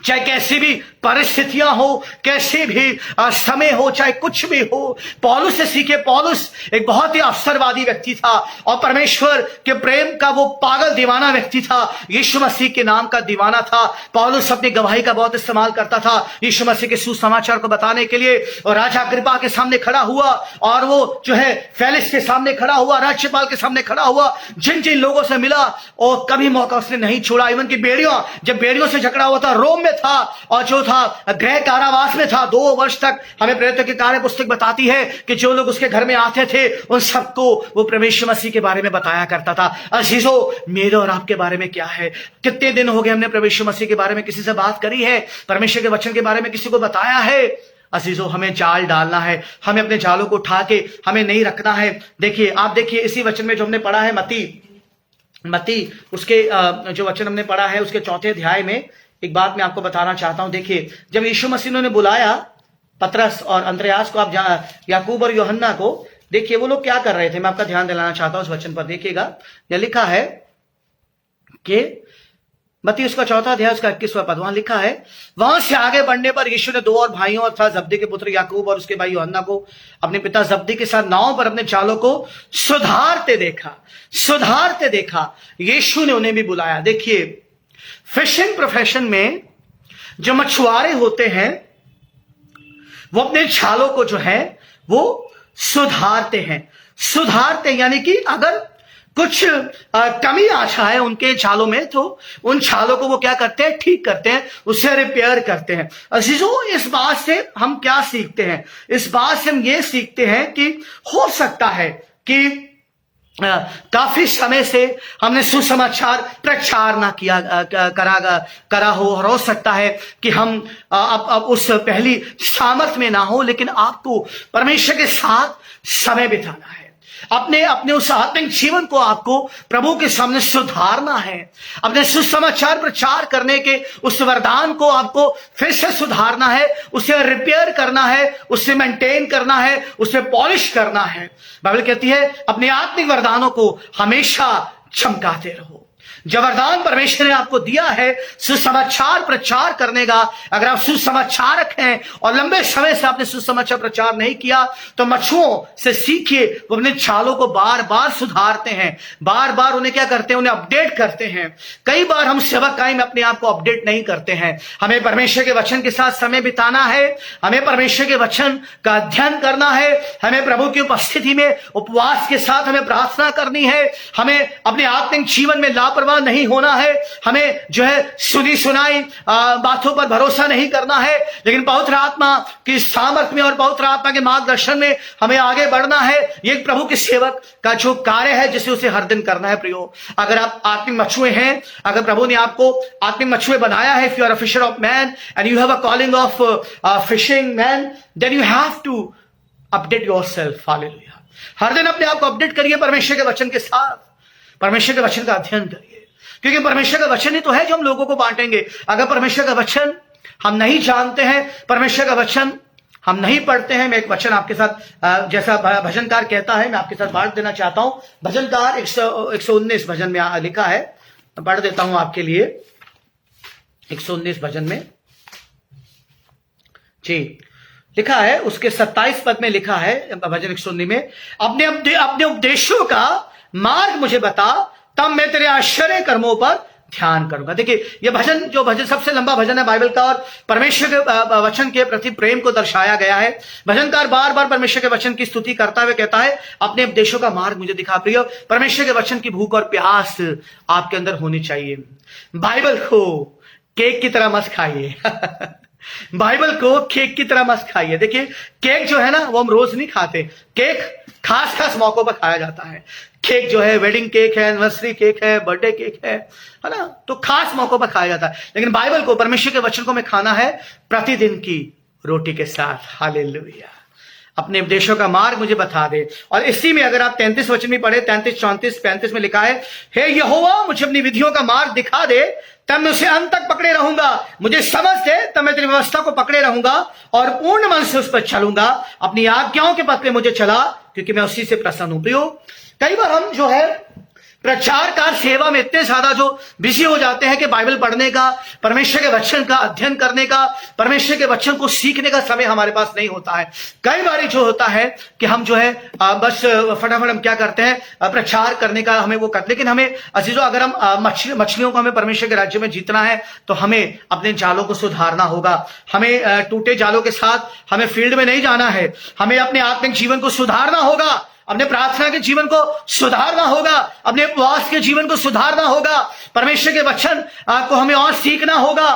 चाहे कैसी भी परिस्थितियां हो, कैसे भी समय हो, चाहे कुछ भी हो। पौलुस से सीखे। पौलुस एक बहुत ही अवसरवादी व्यक्ति था और परमेश्वर के प्रेम का वो पागल दीवाना व्यक्ति था। यीशु मसीह के नाम का दीवाना था। पौलुस अपनी गवाही का बहुत इस्तेमाल करता था यीशु मसीह के सुसमाचार को बताने के लिए। और राजा अग्रिप्पा के सामने खड़ा हुआ और वो जो है फेलिक्स के सामने खड़ा हुआ, राज्यपाल के सामने खड़ा हुआ, जिन जिन लोगों से मिला और कभी मौका उसने नहीं छोड़ा। इवन की जब बेड़ियों से झगड़ा हुआ था, रोम में था और जो था गृह कारावास में था 2 वर्ष तक। हमें प्रेरितों की कार्य पुस्तक बताती है कि जो लोग उसके घर में आते थे उन सबको वो परमेश्वर मसीह के बारे में बताया करता था। अजीजों, मेरे और आपके बारे में क्या है? कितने दिन हो गए हमने परमेश्वर मसीह के बारे में किसी से बात करी है? परमेश्वर के वचन के बारे में किसी को बताया है? अजीजों, हमें जाल डालना है, हमें अपने जालों को उठा के हमें नहीं रखना है। देखिए, आप देखिए इसी वचन में जो हमने पढ़ा है मत्ती उसके जो वचन हमने पढ़ा है उसके 4 अध्याय में एक बात मैं आपको बताना चाहता हूं। देखिए, जब यीशु मसीह ने बुलाया पतरस और अंद्रयास को, आप याकूब और यूहन्ना को, देखिए वो लोग क्या कर रहे थे। मैं आपका ध्यान दिलाना चाहता हूं उस वचन पर। देखिएगा, यह लिखा है कि मत्ती उसका 4 अध्याय उसका 21वां पद, वहां लिखा है, वहां से आगे बढ़ने पर यीशु ने 2 और भाइयों अर्थात जब्दी के पुत्र याकूब और उसके भाई यूहन्ना को अपने पिता जब्दी के साथ नाव पर अपने जालों को सुधारते देखा। यीशु ने उन्हें भी बुलाया। देखिए, फिशिंग प्रोफेशन में जो मछुआरे होते हैं वो अपने जालों को जो है वो सुधारते हैं। यानी कि अगर कुछ कमी आ जाए उनके जालों में तो उन जालों को वो क्या करते हैं? ठीक करते हैं, उसे रिपेयर करते हैं। अजीजों, इस बात से हम क्या सीखते हैं? इस बात से हम ये सीखते हैं कि हो सकता है कि काफी समय से हमने सुसमाचार प्रचार ना करा हो और हो सकता है कि हम अब उस पहली सामर्थ में ना हो, लेकिन आपको परमेश्वर के साथ समय बिताना है। अपने उस आत्मिक जीवन को आपको प्रभु के सामने सुधारना है। अपने सुसमाचार प्रचार करने के उस वरदान को आपको फिर से सुधारना है, उसे रिपेयर करना है, उसे मेंटेन करना है, उसे पॉलिश करना है। बाइबल कहती है अपने आत्मिक वरदानों को हमेशा चमकाते रहो। जो वरदान परमेश्वर ने आपको दिया है सुसमाचार प्रचार करने का, अगर आप सुसमाचारक हैं और लंबे समय से आपने सुसमाचार प्रचार नहीं किया तो मछुओं से सीखिए। वो अपने जालों को बार बार सुधारते हैं, बार बार उन्हें क्या करते हैं? उन्हें अपडेट करते हैं। कई बार हम सेवकाई में अपने आप को अपडेट नहीं करते हैं। हमें परमेश्वर के वचन के साथ समय बिताना है, हमें परमेश्वर के वचन का अध्ययन करना है, हमें प्रभु की उपस्थिति में उपवास के साथ हमें प्रार्थना करनी है, हमें अपने आत्मिक जीवन में लापरवाह नहीं होना है, हमें जो है सुनी सुनाई बातों पर भरोसा नहीं करना है, लेकिन पवित्र आत्मा की सामर्थ्य में और पवित्र आत्मा के मार्गदर्शन में हमें आगे बढ़ना है। ये प्रभु के सेवक का जो कार्य है जिसे उसे हर दिन करना है। प्रियो, अगर आप आत्मिक मछुए हैं, अगर प्रभु ने आपको आत्मिक मछुए बनाया है, if you are a fisher of man and you have a calling of fishing man, then you have to update yourself. Hallelujah. हर दिन अपने आप को अपडेट करिए परमेश्वर के वचन के साथ, परमेश्वर के वचन का अध्ययन करिए, क्योंकि परमेश्वर का वचन ही तो है जो हम लोगों को बांटेंगे। अगर परमेश्वर का वचन हम नहीं जानते हैं, परमेश्वर का वचन हम नहीं पढ़ते हैं। मैं एक वचन आपके साथ जैसा भजनकार कहता है मैं आपके साथ बांट देना चाहता हूं। भजनकार 119 भजन में लिखा है, पढ़ देता हूं आपके लिए। 119 भजन में जी लिखा है, उसके 27 पद में लिखा है, भजन 119 में, अपने उपदेशों का मार्ग मुझे बता, तब मैं तेरे आश्चर्य कर्मों पर ध्यान करूंगा। देखिए, यह भजन सबसे लंबा भजन है बाइबल का और परमेश्वर के वचन के प्रति प्रेम को दर्शाया गया है। भजनकार बार बार परमेश्वर के वचन की स्तुति करता हुए कहता है, अपने उपदेशों का मार्ग मुझे दिखा। प्रिय, परमेश्वर के वचन की भूख और प्यास आपके अंदर होनी चाहिए। बाइबल को केक की तरह मत खाइए। बाइबल को केक की तरह मत खाइए। देखिए केक जो है ना वो हम रोज नहीं खाते, केक खास खास मौकों पर खाया जाता है। केक जो है वेडिंग केक है, एनिवर्सरी केक है, बर्थडे केक है ना, तो खास मौकों पर खाया जाता है। लेकिन बाइबल को, परमेश्वर के वचन को हमें खाना है प्रतिदिन की रोटी के साथ। हालेलुया। अपने उपदेशों का मार्ग मुझे बता दे। और इसी में अगर आप 33 वचन में पढ़े, 33, 34, 35 में लिखा है, हे यहोवा मुझे अपनी विधियों का मार्ग दिखा दे, तब मैं उसे अंत तक पकड़े रहूंगा। मुझे समझ दे, तब मैं तेरी व्यवस्था को पकड़े रहूंगा और पूर्ण मन से उस पर चलूंगा। अपनी आज्ञाओं के पथ पे मुझे चला, क्योंकि मैं उसी से प्रसन्न हूं। प्रियो, कई बार हम जो है प्रचार का सेवा में इतने ज्यादा जो बिजी हो जाते हैं कि बाइबल पढ़ने का, परमेश्वर के वचन का अध्ययन करने का, परमेश्वर के वचन को सीखने का समय हमारे पास नहीं होता है। कई बार जो होता है कि हम जो है बस फटाफट हम क्या करते हैं, प्रचार करने का हमें वो करते। लेकिन हमें अजीजों, अगर हम मछलियों को हमें परमेश्वर के राज्य में जीतना है तो हमें अपने जालों को सुधारना होगा। हमें टूटे जालों के साथ हमें फील्ड में नहीं जाना है। हमें अपने आत्मिक जीवन को सुधारना होगा, अपने प्रार्थना के जीवन को सुधारना होगा, अपने उपवास के जीवन को सुधारना होगा, परमेश्वर के वचन को हमें और सीखना होगा।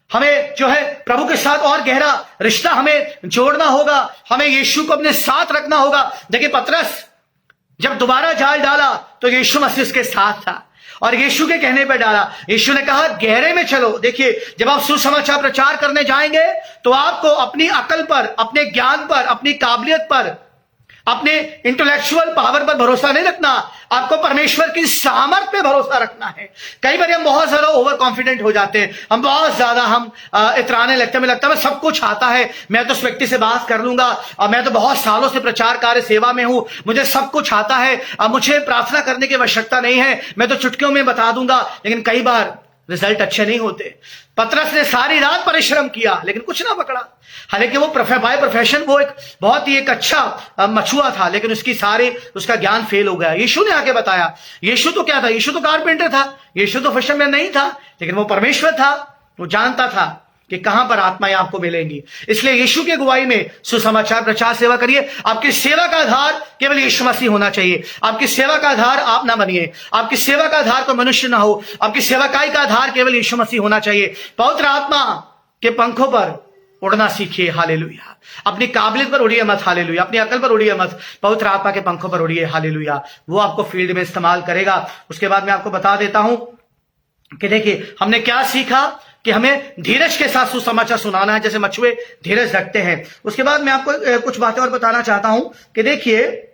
हमें जो है प्रभु के साथ और गहरा रिश्ता हमें जोड़ना होगा। हमें यीशु को अपने साथ रखना होगा। देखिए पतरस जब दोबारा जाल डाला तो यीशु मसीह उसके साथ था और यीशु के कहने पर डाला। यीशु ने कहा गहरे में चलो। देखिए जब आप सुसमाचार प्रचार करने जाएंगे तो आपको अपनी अकल पर, अपने ज्ञान पर, अपनी काबिलियत पर, अपने इंटेलेक्चुअल पावर पर भरोसा नहीं रखना, आपको परमेश्वर की सामर्थ पे भरोसा रखना है। कई बार हम बहुत ज्यादा ओवर कॉन्फिडेंट हो जाते हैं, हम बहुत ज्यादा इतराने लगते हैं, हमें लगता है मैं सब कुछ आता है, मैं तो उस व्यक्ति से बात कर लूंगा, और मैं तो बहुत सालों से प्रचार कार्य सेवा में हूं, मुझे सब कुछ आता है, मुझे प्रार्थना करने की आवश्यकता नहीं है, मैं तो चुटकियों में बता दूंगा। लेकिन कई बार रिजल्ट अच्छे नहीं होते। पतरस ने सारी रात परिश्रम किया लेकिन कुछ ना पकड़ा। हालांकि वो बाय प्रोफेशन वो एक बहुत ही एक अच्छा मछुआ था, लेकिन उसका ज्ञान फेल हो गया। यीशु ने आके बताया, यीशु तो क्या था, यीशु तो कारपेंटर था, यीशु तो फिशरमैन नहीं था, लेकिन वो परमेश्वर था। वो जानता था कि कहां पर आत्माएं आपको मिलेंगी। इसलिए यीशु की अगुवाई में सुसमाचार प्रचार सेवा करिए। आपकी सेवा का आधार केवल यीशु मसीह होना चाहिए। आपकी सेवा का आधार आप ना बनिए, आपकी सेवा का आधार कोई मनुष्य ना हो, आपकी सेवाकाई का आधार केवल यीशु मसीह होना चाहिए। पवित्र आत्मा के पंखों पर उड़ना सीखिए। हालेलुया। अपनी काबिलियत पर उड़िए मत, हालेलुया। अपनी अकल पर उड़िए मत, पवित्र आत्मा के पंखों पर उड़िए। हालेलुया। वो आपको फील्ड में इस्तेमाल करेगा। उसके बाद मैं आपको बता देता हूं कि देखिए हमने क्या सीखा कि हमें धीरज के साथ सुसमाचार सुनाना है, जैसे मछुए धीरज रखते हैं। उसके बाद मैं आपको कुछ बातें और बताना चाहता हूं कि देखिए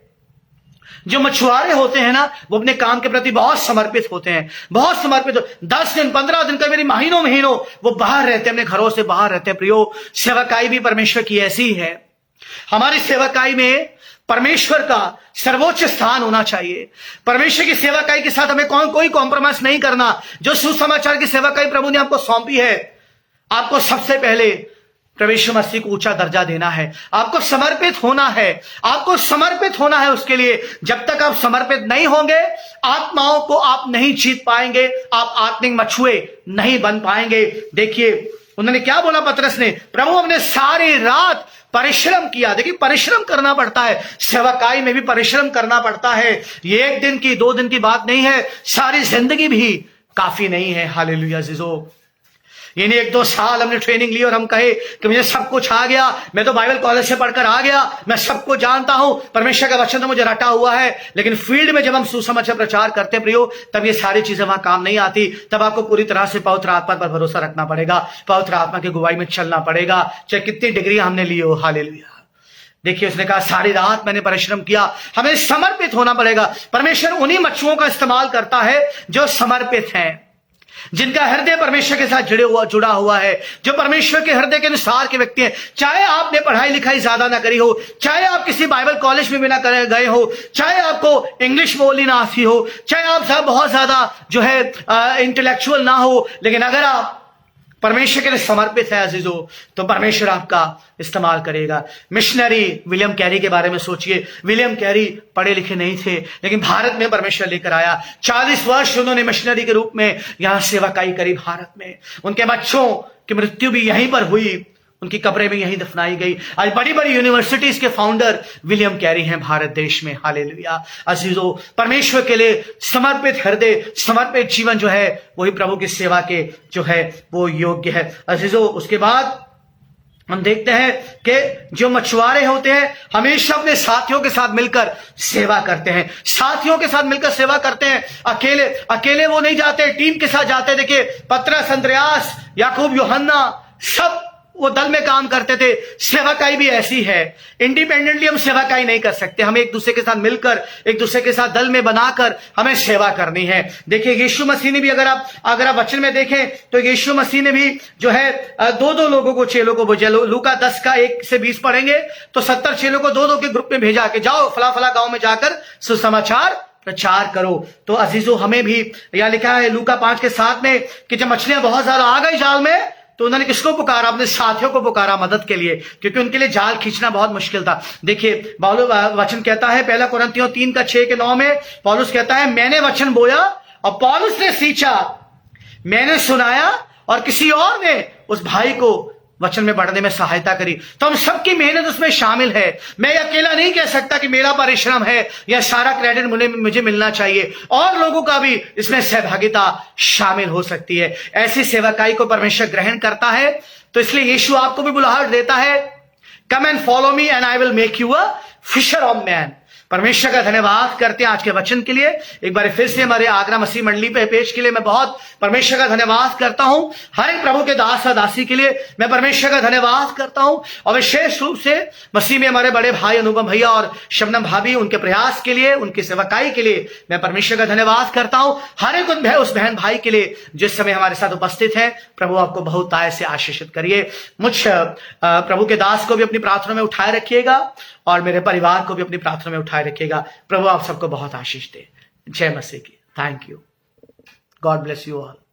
जो मछुआरे होते हैं ना वो अपने काम के प्रति बहुत समर्पित होते हैं, बहुत समर्पित। 10 दिन 15 दिन कई महीनों वो बाहर रहते हैं, अपने घरों से बाहर रहते हैं। प्रियो, सेवकाई भी परमेश्वर की ऐसी है। हमारी सेवकाई में परमेश्वर का सर्वोच्च स्थान होना चाहिए। परमेश्वर की सेवकाई के साथ हमें कोई कॉम्प्रोमाइज नहीं करना। जो सुसमाचार की सेवकाई प्रभु ने आपको सौंपी है, आपको सबसे पहले परमेश्वर मसीह को ऊंचा दर्जा देना है। आपको समर्पित होना है, आपको समर्पित होना है उसके लिए। जब तक आप समर्पित नहीं होंगे, आत्माओं को आप नहीं जीत पाएंगे, आप आत्मिक मछुए नहीं बन पाएंगे। देखिए उन्होंने क्या बोला पतरस ने, प्रभु हमने सारी रात परिश्रम किया। देखिए परिश्रम करना पड़ता है, सेवकाई में भी परिश्रम करना पड़ता है। ये 1 दिन की 2 दिन की बात नहीं है, सारी जिंदगी भी काफी नहीं है। हालेलुया जीजो। ये नहीं 1-2 साल हमने ट्रेनिंग ली और हम कहे कि मुझे सब कुछ आ गया, मैं तो बाइबल कॉलेज से पढ़कर आ गया, मैं सबको जानता हूं, परमेश्वर का वचन तो मुझे रटा हुआ है। लेकिन फील्ड में जब हम सुसमाचार प्रचार करते हैं प्रियो, तब ये सारी चीजें वहां काम नहीं आती। तब आपको पूरी तरह से पवित्र आत्मा पर भरोसा रखना पड़ेगा, पवित्र आत्मा की अगुवाई में चलना पड़ेगा, चाहे कितनी डिग्री हमने ली हो। हालेलुया। देखिए उसने कहा सारी रात मैंने परिश्रम किया। हमें समर्पित होना पड़ेगा। परमेश्वर उन्हीं मछुओं का इस्तेमाल करता है जो समर्पित हैं, जिनका हृदय परमेश्वर के साथ जुड़ा हुआ है, जो परमेश्वर के हृदय के अनुसार के व्यक्ति हैं। चाहे आपने पढ़ाई लिखाई ज्यादा ना करी हो, चाहे आप किसी बाइबल कॉलेज में भी ना गए हो, चाहे आपको इंग्लिश बोलनी ना आती हो, चाहे आप बहुत ज्यादा जो है इंटेलेक्चुअल ना हो, लेकिन अगर आप परमेश्वर के लिए समर्पित है अजीजों, तो परमेश्वर आपका इस्तेमाल करेगा। मिशनरी विलियम कैरी के बारे में सोचिए। विलियम कैरी पढ़े लिखे नहीं थे, लेकिन भारत में परमेश्वर लेकर आया। 40 वर्ष उन्होंने मिशनरी के रूप में यहां सेवाकाई करी भारत में। उनके बच्चों की मृत्यु भी यहीं पर हुई, उनकी कब्रें भी यहीं दफनाई गई। आज बड़ी बड़ी यूनिवर्सिटीज के फाउंडर विलियम कैरी हैं भारत देश में। हालेलुया। अजीजों, परमेश्वर के लिए समर्पित हृदय, समर्पित जीवन जो है वही प्रभु की सेवा के जो है वो योग्य है। अजीजों, उसके बाद हम देखते हैं कि जो मछुआरे होते हैं हमेशा अपने साथियों के साथ मिलकर सेवा करते हैं, साथियों के साथ मिलकर सेवा करते हैं। अकेले अकेले वो नहीं जाते, टीम के साथ जाते। देखिए पतरस, अंद्रयास, याकूब, यूहन्ना सब वो दल में काम करते थे। सेवाकाई भी ऐसी है, इंडिपेंडेंटली हम सेवाकाई नहीं कर सकते, हमें एक दूसरे के साथ मिलकर, एक दूसरे के साथ दल में बनाकर हमें सेवा करनी है। देखिए यीशु मसीह ने भी, अगर आप वचन में देखें तो यीशु मसीह ने भी जो है दो लोगों को, चेलों को भेजा। लूका 10 का 1 से 20 पढ़ेंगे तो 70 चेलों को दो के ग्रुप में भेजा के जाओ फला फला गांव में जाकर सुसमाचार प्रचार करो। तो अजीजों हमें भी, या लिखा है लूका 5 के 7 में कि जब मछलियां बहुत ज्यादा आ गई जाल में तो उन्होंने किसको पुकारा? अपने साथियों को पुकारा मदद के लिए, क्योंकि उनके लिए जाल खींचना बहुत मुश्किल था। देखिए वचन कहता है 1 कुरिन्थियों 3 का 6 के 9 में पौलुस कहता है, मैंने वचन बोया और पौलुस ने सींचा, मैंने सुनाया और किसी और ने उस भाई को वचन में बढ़ने में सहायता करी। तो हम सबकी मेहनत उसमें शामिल है। मैं अकेला नहीं कह सकता कि मेरा परिश्रम है या सारा क्रेडिट मुझे मिलना चाहिए, और लोगों का भी इसमें सहभागिता शामिल हो सकती है। ऐसी सेवकाई को परमेश्वर ग्रहण करता है। तो इसलिए यीशु आपको भी बुलाहट देता है, come and follow me and I will make you a fisher of man. परमेश्वर का धन्यवाद करते हैं आज के वचन के लिए। एक बार फिर से हमारे आगरा मसीह मंडली पे पेश के लिए मैं बहुत परमेश्वर का धन्यवाद करता हूं। हर एक प्रभु के दास और दासी के लिए मैं परमेश्वर का धन्यवाद करता हूं, और विशेष रूप से मसीह में हमारे बड़े भाई अनुपम भैया और शबनम भाभी, उनके प्रयास के लिए, उनकी सेवकाई के लिए मैं परमेश्वर का धन्यवाद करता हूं। हर एक उस बहन भाई के लिए जिस समय हमारे साथ उपस्थित है, प्रभु आपको बहुत आय से आशीषित करिए। मुझ प्रभु के दास को भी अपनी प्रार्थना में उठाए रखिएगा और मेरे परिवार को भी अपनी प्रार्थना में उठाए रखिएगा। प्रभु आप सबको बहुत आशीष दे। जय मसीह की। Thank you. God bless you all.